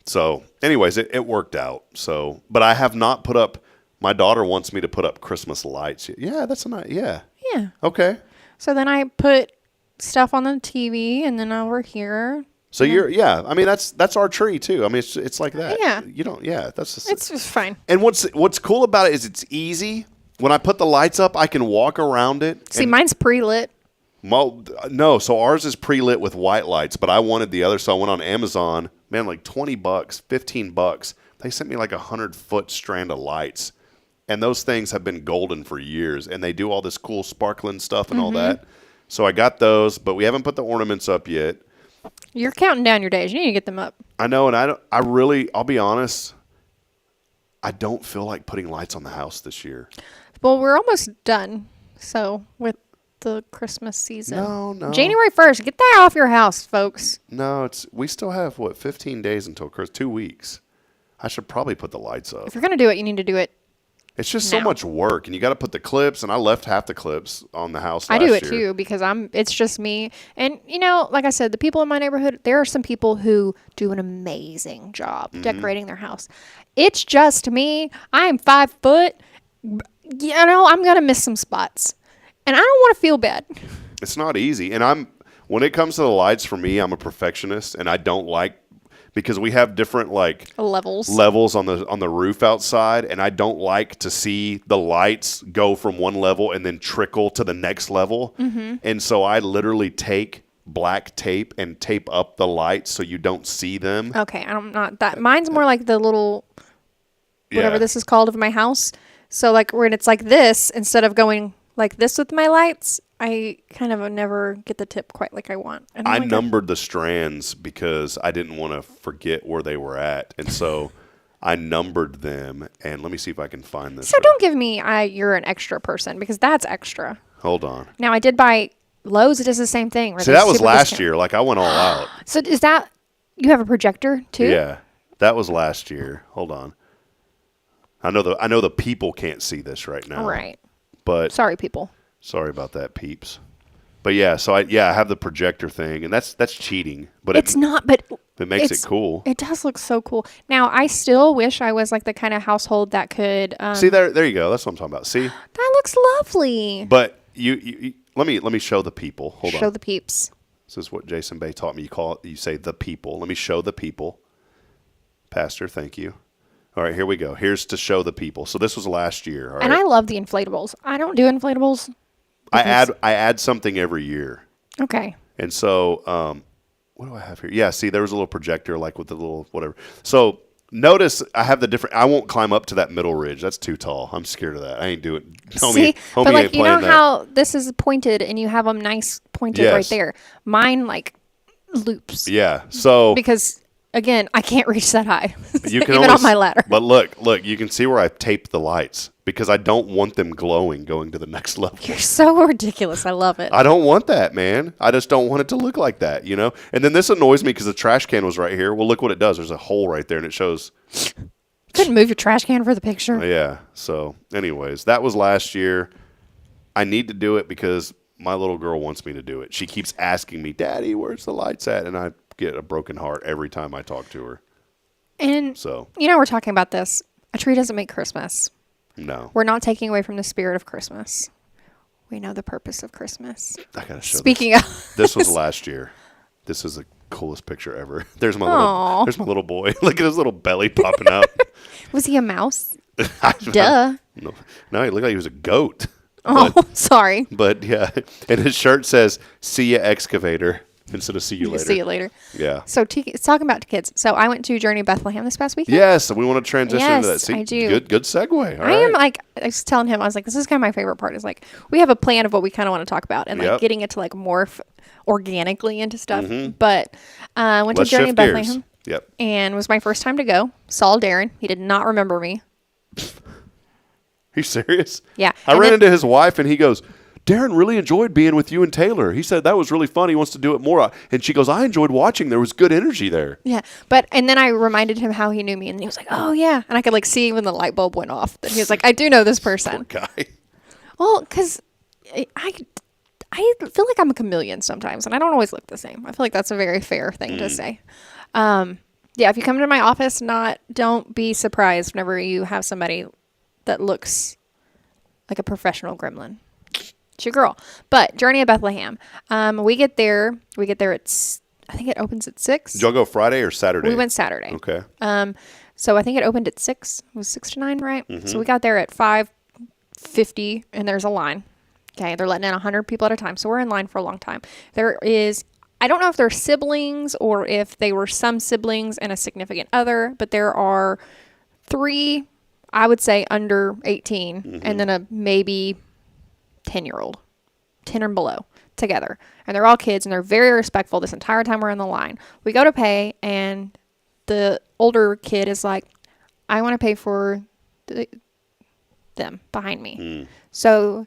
So, anyways, it worked out. So, but I have not put up. My daughter wants me to put up Christmas lights. Yeah, that's a nice. Yeah. Yeah. Okay. So then I put stuff on the TV, and then over here. So I mean that's our tree too. I mean it's like that. Yeah. You don't. Yeah. That's just, It's just fine. And what's cool about it is it's easy. When I put the lights up, I can walk around it. See, mine's pre-lit. No, so ours is pre-lit with white lights, but I wanted the other, so I went on Amazon. Man, like $20, $15. They sent me like 100-foot strand of lights, and those things have been golden for years, and they do all this cool sparkling stuff and all that. So I got those, but we haven't put the ornaments up yet. You're counting down your days. You need to get them up. I know, and I'll be honest, I don't feel like putting lights on the house this year. Well, we're almost done. So with the Christmas season. No. January 1st. Get that off your house, folks. No, we still have 15 days until Christmas, 2 weeks. I should probably put the lights up. If you're going to do it, you need to do it. It's just so much work, and you got to put the clips, and I left half the clips on the house I last do it year. too because it's just me. And, you know, like I said, the people in my neighborhood, there are some people who do an amazing job decorating their house. It's just me. I'm 5 foot. You know, I'm going to miss some spots. And I don't want to feel bad. It's not easy. And when it comes to the lights, for me, I'm a perfectionist, and I don't like, because we have different levels on the roof outside, and I don't like to see the lights go from one level and then trickle to the next level. And so I literally take black tape and tape up the lights so you don't see them. Okay, I'm not that. Mine's more like the little whatever this is called of my house. So like when it's like this, instead of going like this with my lights, I kind of never get the tip quite like I want. And I numbered the strands because I didn't want to forget where they were at. And so I numbered them. And let me see if I can find this. So don't give me you're an extra person, because that's extra. Hold on. Now I did buy Lowe's. It does the same thing. See, that was last year. Like I went all out. So is that, you have a projector too? Yeah, that was last year. Hold on. I know the people can't see this right now. Right. But sorry, people. Sorry about that, peeps. But yeah, so I have the projector thing, and that's cheating. But it's not. But it makes it cool. It does look so cool. Now I still wish I was like the kind of household that could. See there you go. That's what I'm talking about. See, that looks lovely. But you let me show the people. Hold on. Show the peeps. This is what Jason Bay taught me. You say the people. Let me show the people. Pastor, thank you. All right, here we go. Here's to show the people. So this was last year. All right? And I love the inflatables. I don't do inflatables. I add something every year. Okay. And so, what do I have here? Yeah, see, there was a little projector, like with the little whatever. So notice I have the different. I won't climb up to that middle ridge. That's too tall. I'm scared of that. I ain't doing. See, but like you know how this is pointed, and you have them nice pointed right there. Mine like loops. Yeah. So because. Again, I can't reach that high, you can even on my ladder. But look, you can see where I've taped the lights because I don't want them glowing going to the next level. You're so ridiculous. I love it. I don't want that, man. I just don't want it to look like that, you know? And then this annoys me because the trash can was right here. Well, look what it does. There's a hole right there, and it shows. Couldn't move your trash can for the picture. Yeah. So, anyways, that was last year. I need to do it because my little girl wants me to do it. She keeps asking me, Daddy, where's the lights at? And I get a broken heart every time I talk to her. And so, you know, we're talking about this. A tree doesn't make Christmas. No. We're not taking away from the spirit of Christmas. We know the purpose of Christmas. I gotta show Speaking this. of this was last year. This is the coolest picture ever. There's my little boy. Look at his little belly popping out. Was he a mouse? Duh. No, he looked like he was a goat. Oh, sorry. But yeah, and his shirt says "See ya, excavator" instead of "See you later." See you later. Yeah. So talking about kids. So I went to Journey of Bethlehem this past weekend. Yes, we want to transition into that. Yes, See, I do. Good segue. All I right. am like, I was telling him, I was like, this is kind of my favorite part. Is like, we have a plan of what we kind of want to talk about and like Yep. getting it to like morph organically into stuff. But I went Let's to Journey of shift gears. Bethlehem Yep. and it was my first time to go. Saw Darren. He did not remember me. Are you serious? Yeah. I And ran then- into his wife and he goes, Darren really enjoyed being with you and Taylor. He said that was really fun. He wants to do it more. And she goes, I enjoyed watching. There was good energy there. Yeah. And then I reminded him how he knew me and he was like, oh yeah. And I could like see when the light bulb went off that he was like, I do know this person. Guy. Well, because I feel like I'm a chameleon sometimes, and I don't always look the same. I feel like that's a very fair thing to say. Yeah, if you come to my office, don't be surprised whenever you have somebody that looks like a professional gremlin. It's your girl. But Journey of Bethlehem, we get there at I think it opens at 6. Did y'all go Friday or Saturday? We went Saturday. Okay. So I think it opened at 6. It was 6 to 9, right? So we got there at 5:50, and there's a line. Okay, they're letting in 100 people at a time, so we're in line for a long time. I don't know if they're siblings or if they were some siblings and a significant other, but there are 3, I would say, under 18, and then a maybe 10-year-old, 10 or below, together. And they're all kids, and they're very respectful this entire time we're in the line. We go to pay, and the older kid is like, I want to pay for them behind me. So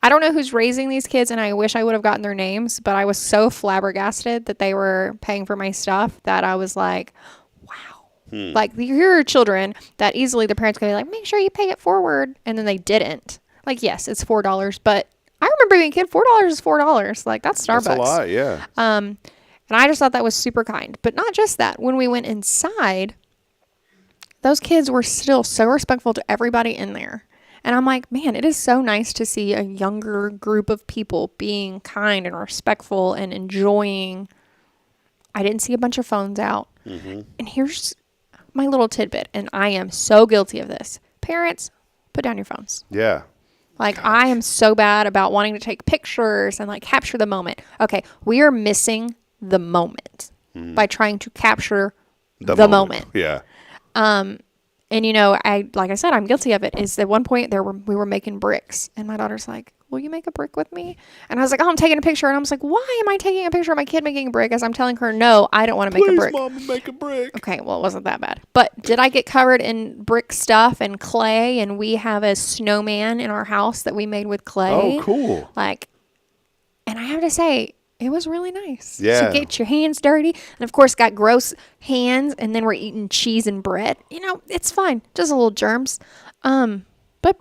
I don't know who's raising these kids, and I wish I would have gotten their names, but I was so flabbergasted that they were paying for my stuff that I was like, wow. Like, here are children that easily the parents could be like, make sure you pay it forward. And then they didn't. Like, yes, it's $4, but I remember being a kid, $4 is $4. Like, that's Starbucks. That's a lot, yeah. And I just thought that was super kind. But not just that. When we went inside, those kids were still so respectful to everybody in there. And I'm like, man, it is so nice to see a younger group of people being kind and respectful and enjoying. I didn't see a bunch of phones out. And here's my little tidbit, and I am so guilty of this. Parents, put down your phones. Yeah. Like, I am so bad about wanting to take pictures and, like, capture the moment. Okay, we are missing the moment by trying to capture the moment. Yeah. And, like I said, I'm guilty of it. Is at one point we were making bricks, and my daughter's like, will you make a brick with me? And I was like, oh, I'm taking a picture. And I was like, why am I taking a picture of my kid making a brick as I'm telling her, no, I don't want to make a brick. Mama, make a brick. Okay, well, it wasn't that bad. But did I get covered in brick stuff and clay? And we have a snowman in our house that we made with clay. Oh, cool. And I have to say, it was really nice. Yeah. To get your hands dirty. And, of course, got gross hands. And then we're eating cheese and bread. It's fine. Just a little germs. But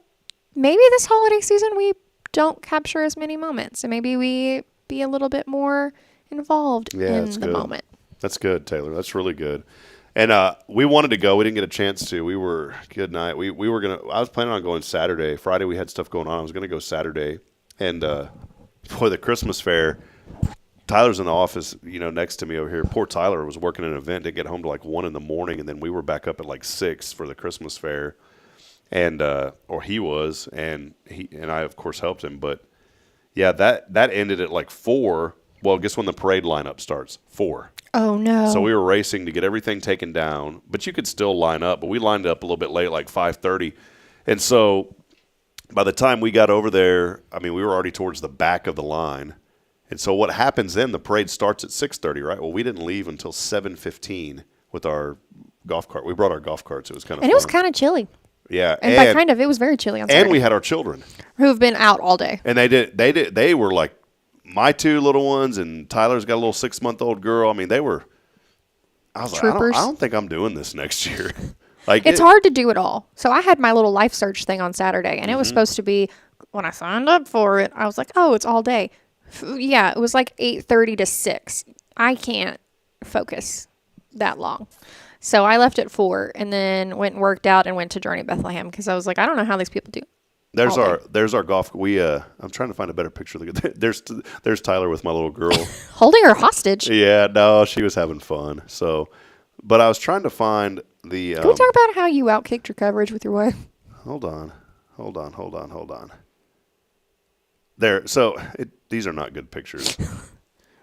maybe this holiday season we don't capture as many moments. And maybe we be a little bit more involved in the moment. That's good, Taylor. That's really good. And we wanted to go. We didn't get a chance to. We were, good night. We were going to, I was planning on going Saturday. Friday we had stuff going on. I was going to go Saturday. And for the Christmas fair, Tyler's in the office, next to me over here. Poor Tyler was working an event, didn't get home till like 1 in the morning, and then we were back up at like 6 for the Christmas fair, and or he was, and I of course helped him, but yeah, that ended at like 4. Well, guess when the parade lineup starts? 4. Oh no! So we were racing to get everything taken down, but you could still line up. But we lined up a little bit late, like 5:30, and so by the time we got over there, we were already towards the back of the line. And so what happens then, the parade starts at 6:30, right? Well, we didn't leave until 7:15 with our golf cart. We brought our golf carts. It was kind of fun. It was kind of chilly. Yeah. And by kind of, it was very chilly on Saturday. And we had our children. Who have been out all day. And they were like my 2 little ones, and Tyler's got a little 6-month-old girl. I was Troopers. like, I don't think I'm doing this next year. It's hard to do it all. So I had my little life search thing on Saturday, and it was supposed to be, when I signed up for it, I was like, oh, it's all day. Yeah, it was like 8:30 to 6. I can't focus that long. So I left at 4 and then went and worked out and went to Journey Bethlehem because I was like, I don't know how these people do. There's our golf. I'm trying to find a better picture. There's Tyler with my little girl. Holding her hostage. Yeah, no, she was having fun. So, but I was trying to find the. Can we talk about how you outkicked your coverage with your wife? Hold on. these are not good pictures.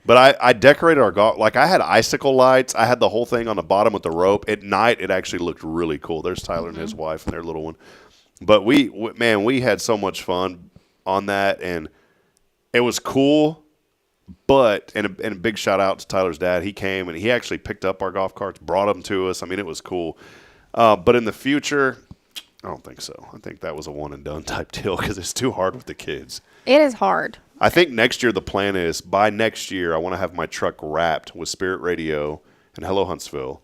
But I decorated our golf. Like, I had icicle lights. I had the whole thing on the bottom with the rope. At night, it actually looked really cool. There's Tyler and his wife and their little one. But we had so much fun on that, and it was cool. But and a big shout out to Tyler's dad. He came and he actually picked up our golf carts, brought them to us. I mean, it was cool. But in the future, I don't think so. I think that was a one and done type deal because it's too hard with the kids. It is hard. I think next year the plan is by next year I want to have my truck wrapped with Spirit Radio and Hello Huntsville,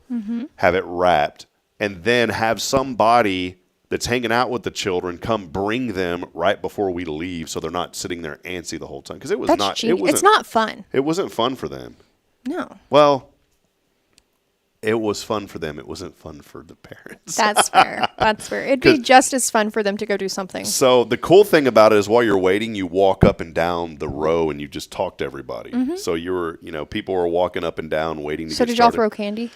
have it wrapped, and then have somebody that's hanging out with the children come bring them right before we leave, so they're not sitting there antsy the whole time. Because it's not fun. It wasn't fun for them. No. Well, it was fun for them. It wasn't fun for the parents. That's fair. That's fair. It'd be just as fun for them to go do something. So the cool thing about it is while you're waiting, you walk up and down the row and you just talk to everybody. So people were walking up and down waiting to get started. So did y'all throw candy?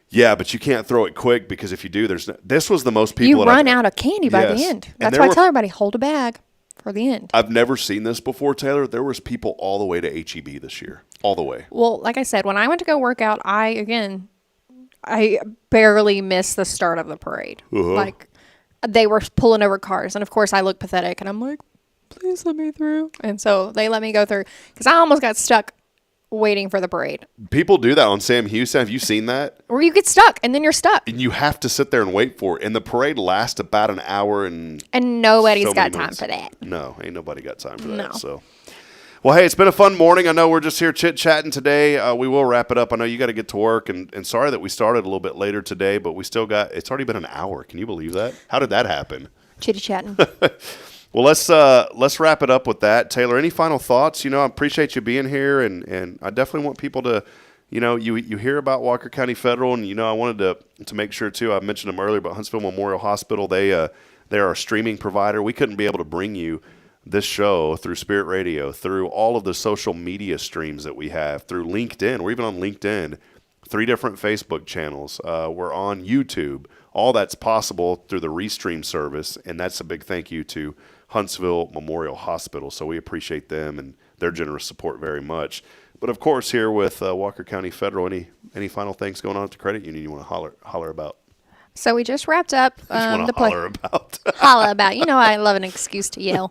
Yeah, but you can't throw it quick because if you do, this was the most people. You run out of candy by the end. That's why I tell everybody, hold a bag for the end. I've never seen this before, Taylor. There was people all the way to HEB this year. All the way. Well, like I said, when I went to go work out, I barely missed the start of the parade. Like, they were pulling over cars. And, of course, I look pathetic. And I'm like, please let me through. And so they let me go through. Because I almost got stuck waiting for the parade. People do that on Sam Houston. Have you seen that? Where you get stuck, and then you're stuck. And you have to sit there and wait for it. And the parade lasts about an hour and nobody's got time for that. No, ain't nobody got time for that. No. So. Well, hey, it's been a fun morning. I know we're just here chit-chatting today. We will wrap it up. I know you got to get to work, and sorry that we started a little bit later today, but we still it's already been an hour. Can you believe that? How did that happen? Chitty-chatting. Well, let's wrap it up with that. Taylor, any final thoughts? I appreciate you being here, and I definitely want people to, you hear about Walker County Federal, and, I wanted to make sure, too, I mentioned them earlier, but Huntsville Memorial Hospital, they're a streaming provider. We couldn't be able to bring you this show through Spirit Radio, through all of the social media streams that we have, through LinkedIn. We're even on LinkedIn, 3 different Facebook channels. We're on YouTube. All that's possible through the Restream service, and that's a big thank you to Huntsville Memorial Hospital. So we appreciate them and their generous support very much. But, of course, here with Walker County Federal, any final things going on at the credit union you want to holler about? So we just wrapped up the play. Holler about. Holler about. I love an excuse to yell.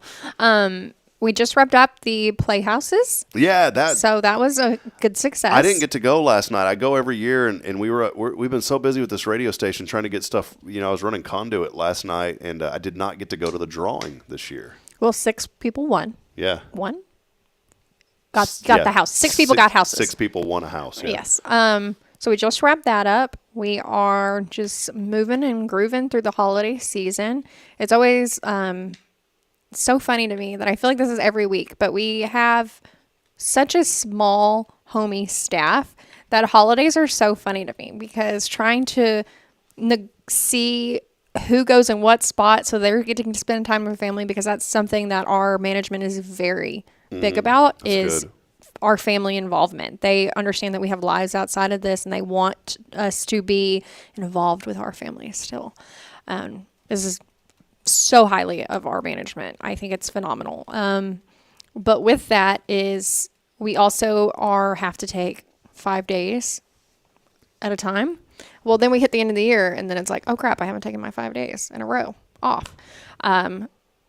We just wrapped up the playhouses. Yeah, so that was a good success. I didn't get to go last night. I go every year, and we've been so busy with this radio station trying to get stuff. I was running conduit last night, and I did not get to go to the drawing this year. Well, 6 people won. Yeah. One? Got the house. 6 people got houses. 6 people won a house. Yeah. Yes. So we just wrapped that up. We are just moving and grooving through the holiday season. It's always so funny to me that I feel like this is every week, but we have such a small, homey staff that holidays are so funny to me because trying to see who goes in what spot so they're getting to spend time with family, because that's something that our management is very big about, is good. Our family involvement. They understand that we have lives outside of this, and they want us to be involved with our family still. This is so highly of our management. I think it's phenomenal. But with that is we also have to take 5 days at a time. Well, then we hit the end of the year, and then it's like, oh crap, I haven't taken my 5 days in a row off.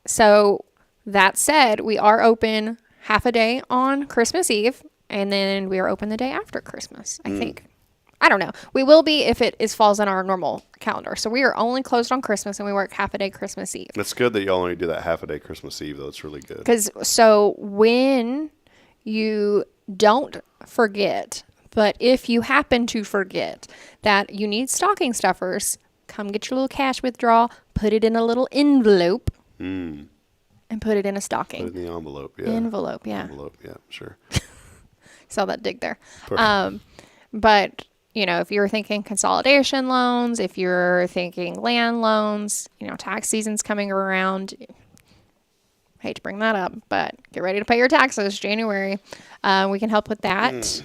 So that said, we are open half a day on Christmas Eve, and then we are open the day after Christmas, I think. I don't know. We will be if it falls in our normal calendar. So we are only closed on Christmas, and we work half a day Christmas Eve. It's good that you only do that half a day Christmas Eve, though. It's really good. So when you don't forget, but if you happen to forget that you need stocking stuffers, come get your little cash withdrawal, put it in a little envelope, and put it in a stocking. Put it in the envelope, yeah. Envelope, yeah, sure. Saw that dig there. But, if you're thinking consolidation loans, if you're thinking land loans, tax season's coming around. Hate to bring that up, but get ready to pay your taxes January. We can help with that.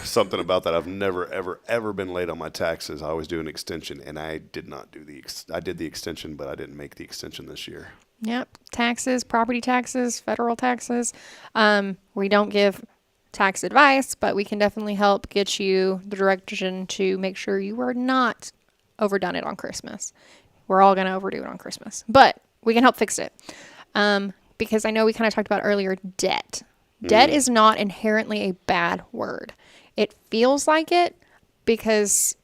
Something about that. I've never, ever been late on my taxes. I always do an extension, and I did not do I did the extension, but I didn't make the extension this year. Yep. Taxes, property taxes, federal taxes. We don't give tax advice, but we can definitely help get you the direction to make sure you are not overdone it on Christmas. We're all going to overdo it on Christmas, but we can help fix it. Because I know we kind of talked about earlier, debt. Debt is not inherently a bad word. It feels like it because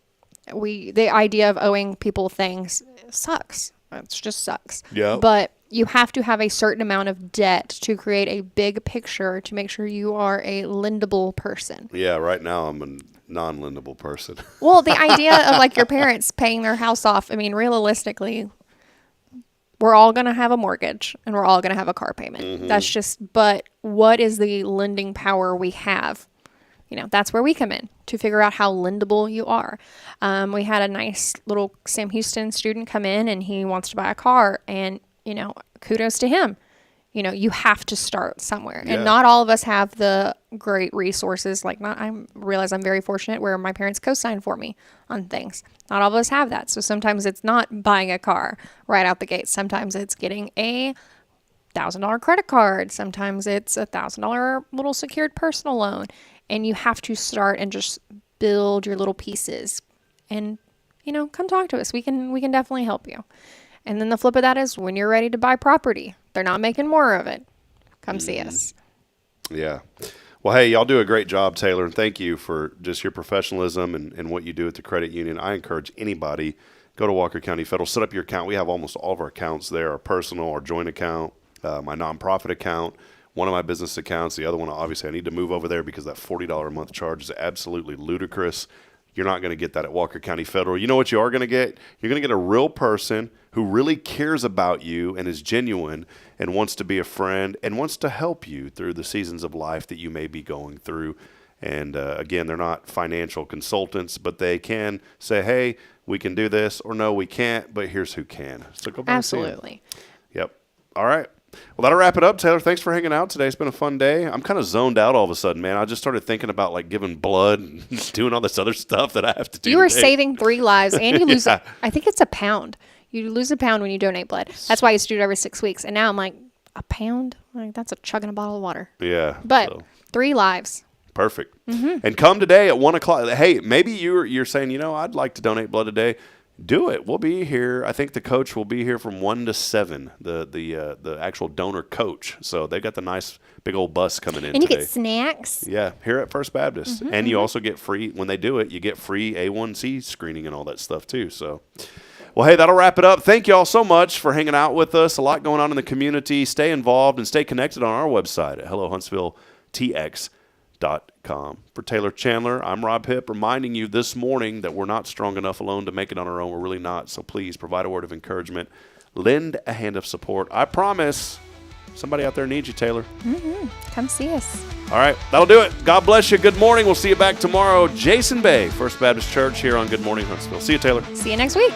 the idea of owing people things sucks. It just sucks. Yeah. But you have to have a certain amount of debt to create a big picture to make sure you are a lendable person. Yeah, right now I'm a non-lendable person. Well, the idea of like your parents paying their house off, I mean, realistically, we're all going to have a mortgage and we're all going to have a car payment. That's just, but what is the lending power we have? You know, that's where we come in to figure out how lendable you are. We had a nice little Sam Houston student come in and he wants to buy a car, and, you know, kudos to him. You know, you have to start somewhere. Yeah. And not all of us have the great resources. Like, I realize I'm very fortunate where my parents co-sign for me on things. Not all of us have that. So sometimes it's not buying a car right out the gate. Sometimes it's getting a $1,000 credit card. Sometimes it's a $1,000 little secured personal loan. And you have to start and just build your little pieces. And, you know, come talk to us. We can definitely help you. And then the flip of that is when you're ready to buy property, they're not making more of it. Come see us. Yeah. Well, hey, y'all do a great job, Taylor, and thank you for just your professionalism and what you do at the credit union. I encourage anybody, go to Walker County Federal, set up your account. We have almost all of our accounts there, our personal, our joint account, my nonprofit account, one of my business accounts. The other one, obviously, I need to move over there because that $40 a month charge is absolutely ludicrous. You're not going to get that at Walker County Federal. You know what you are going to get? You're going to get a real person who really cares about you and is genuine and wants to be a friend and wants to help you through the seasons of life that you may be going through. And again, they're not financial consultants, but they can say, hey, we can do this, or no, we can't, but here's who can. So go back and see 'em. Absolutely. Yep. All right. Well, that'll wrap it up, Taylor. Thanks for hanging out today. It's been a fun day. I'm kind of zoned out all of a sudden, man. I just started thinking about like giving blood and doing all this other stuff that I have to do. You were today. saving 3 lives, and you lose, I think it's a pound. You lose a pound when you donate blood. That's why I used to do it every 6 weeks. And now I'm like, a pound? Like, that's a chugging a bottle of water. Yeah. But so. 3 lives. Perfect. And come today at 1 o'clock. Hey, maybe you're saying, you know, I'd like to donate blood today. Do it. We'll be here. I think the coach will be here from 1 to 7. The actual donor coach. So they got the nice big old bus coming in. And you today. get snacks. Yeah, here at First Baptist, and you also get free when they do it. You get free A1C screening and all that stuff too. So, well, hey, that'll wrap it up. Thank you all so much for hanging out with us. A lot going on in the community. Stay involved and stay connected on our website at HelloHuntsvilleTX.com. For Taylor Chandler, I'm Rob Hipp, reminding you this morning that we're not strong enough alone to make it on our own. We're really not. So please provide a word of encouragement. Lend a hand of support. I promise somebody out there needs you, Taylor. Come see us. All right, that'll do it. God bless you. Good morning. We'll see you back tomorrow. Jason Bay, First Baptist Church here on Good Morning Huntsville. See you, Taylor. See you next week.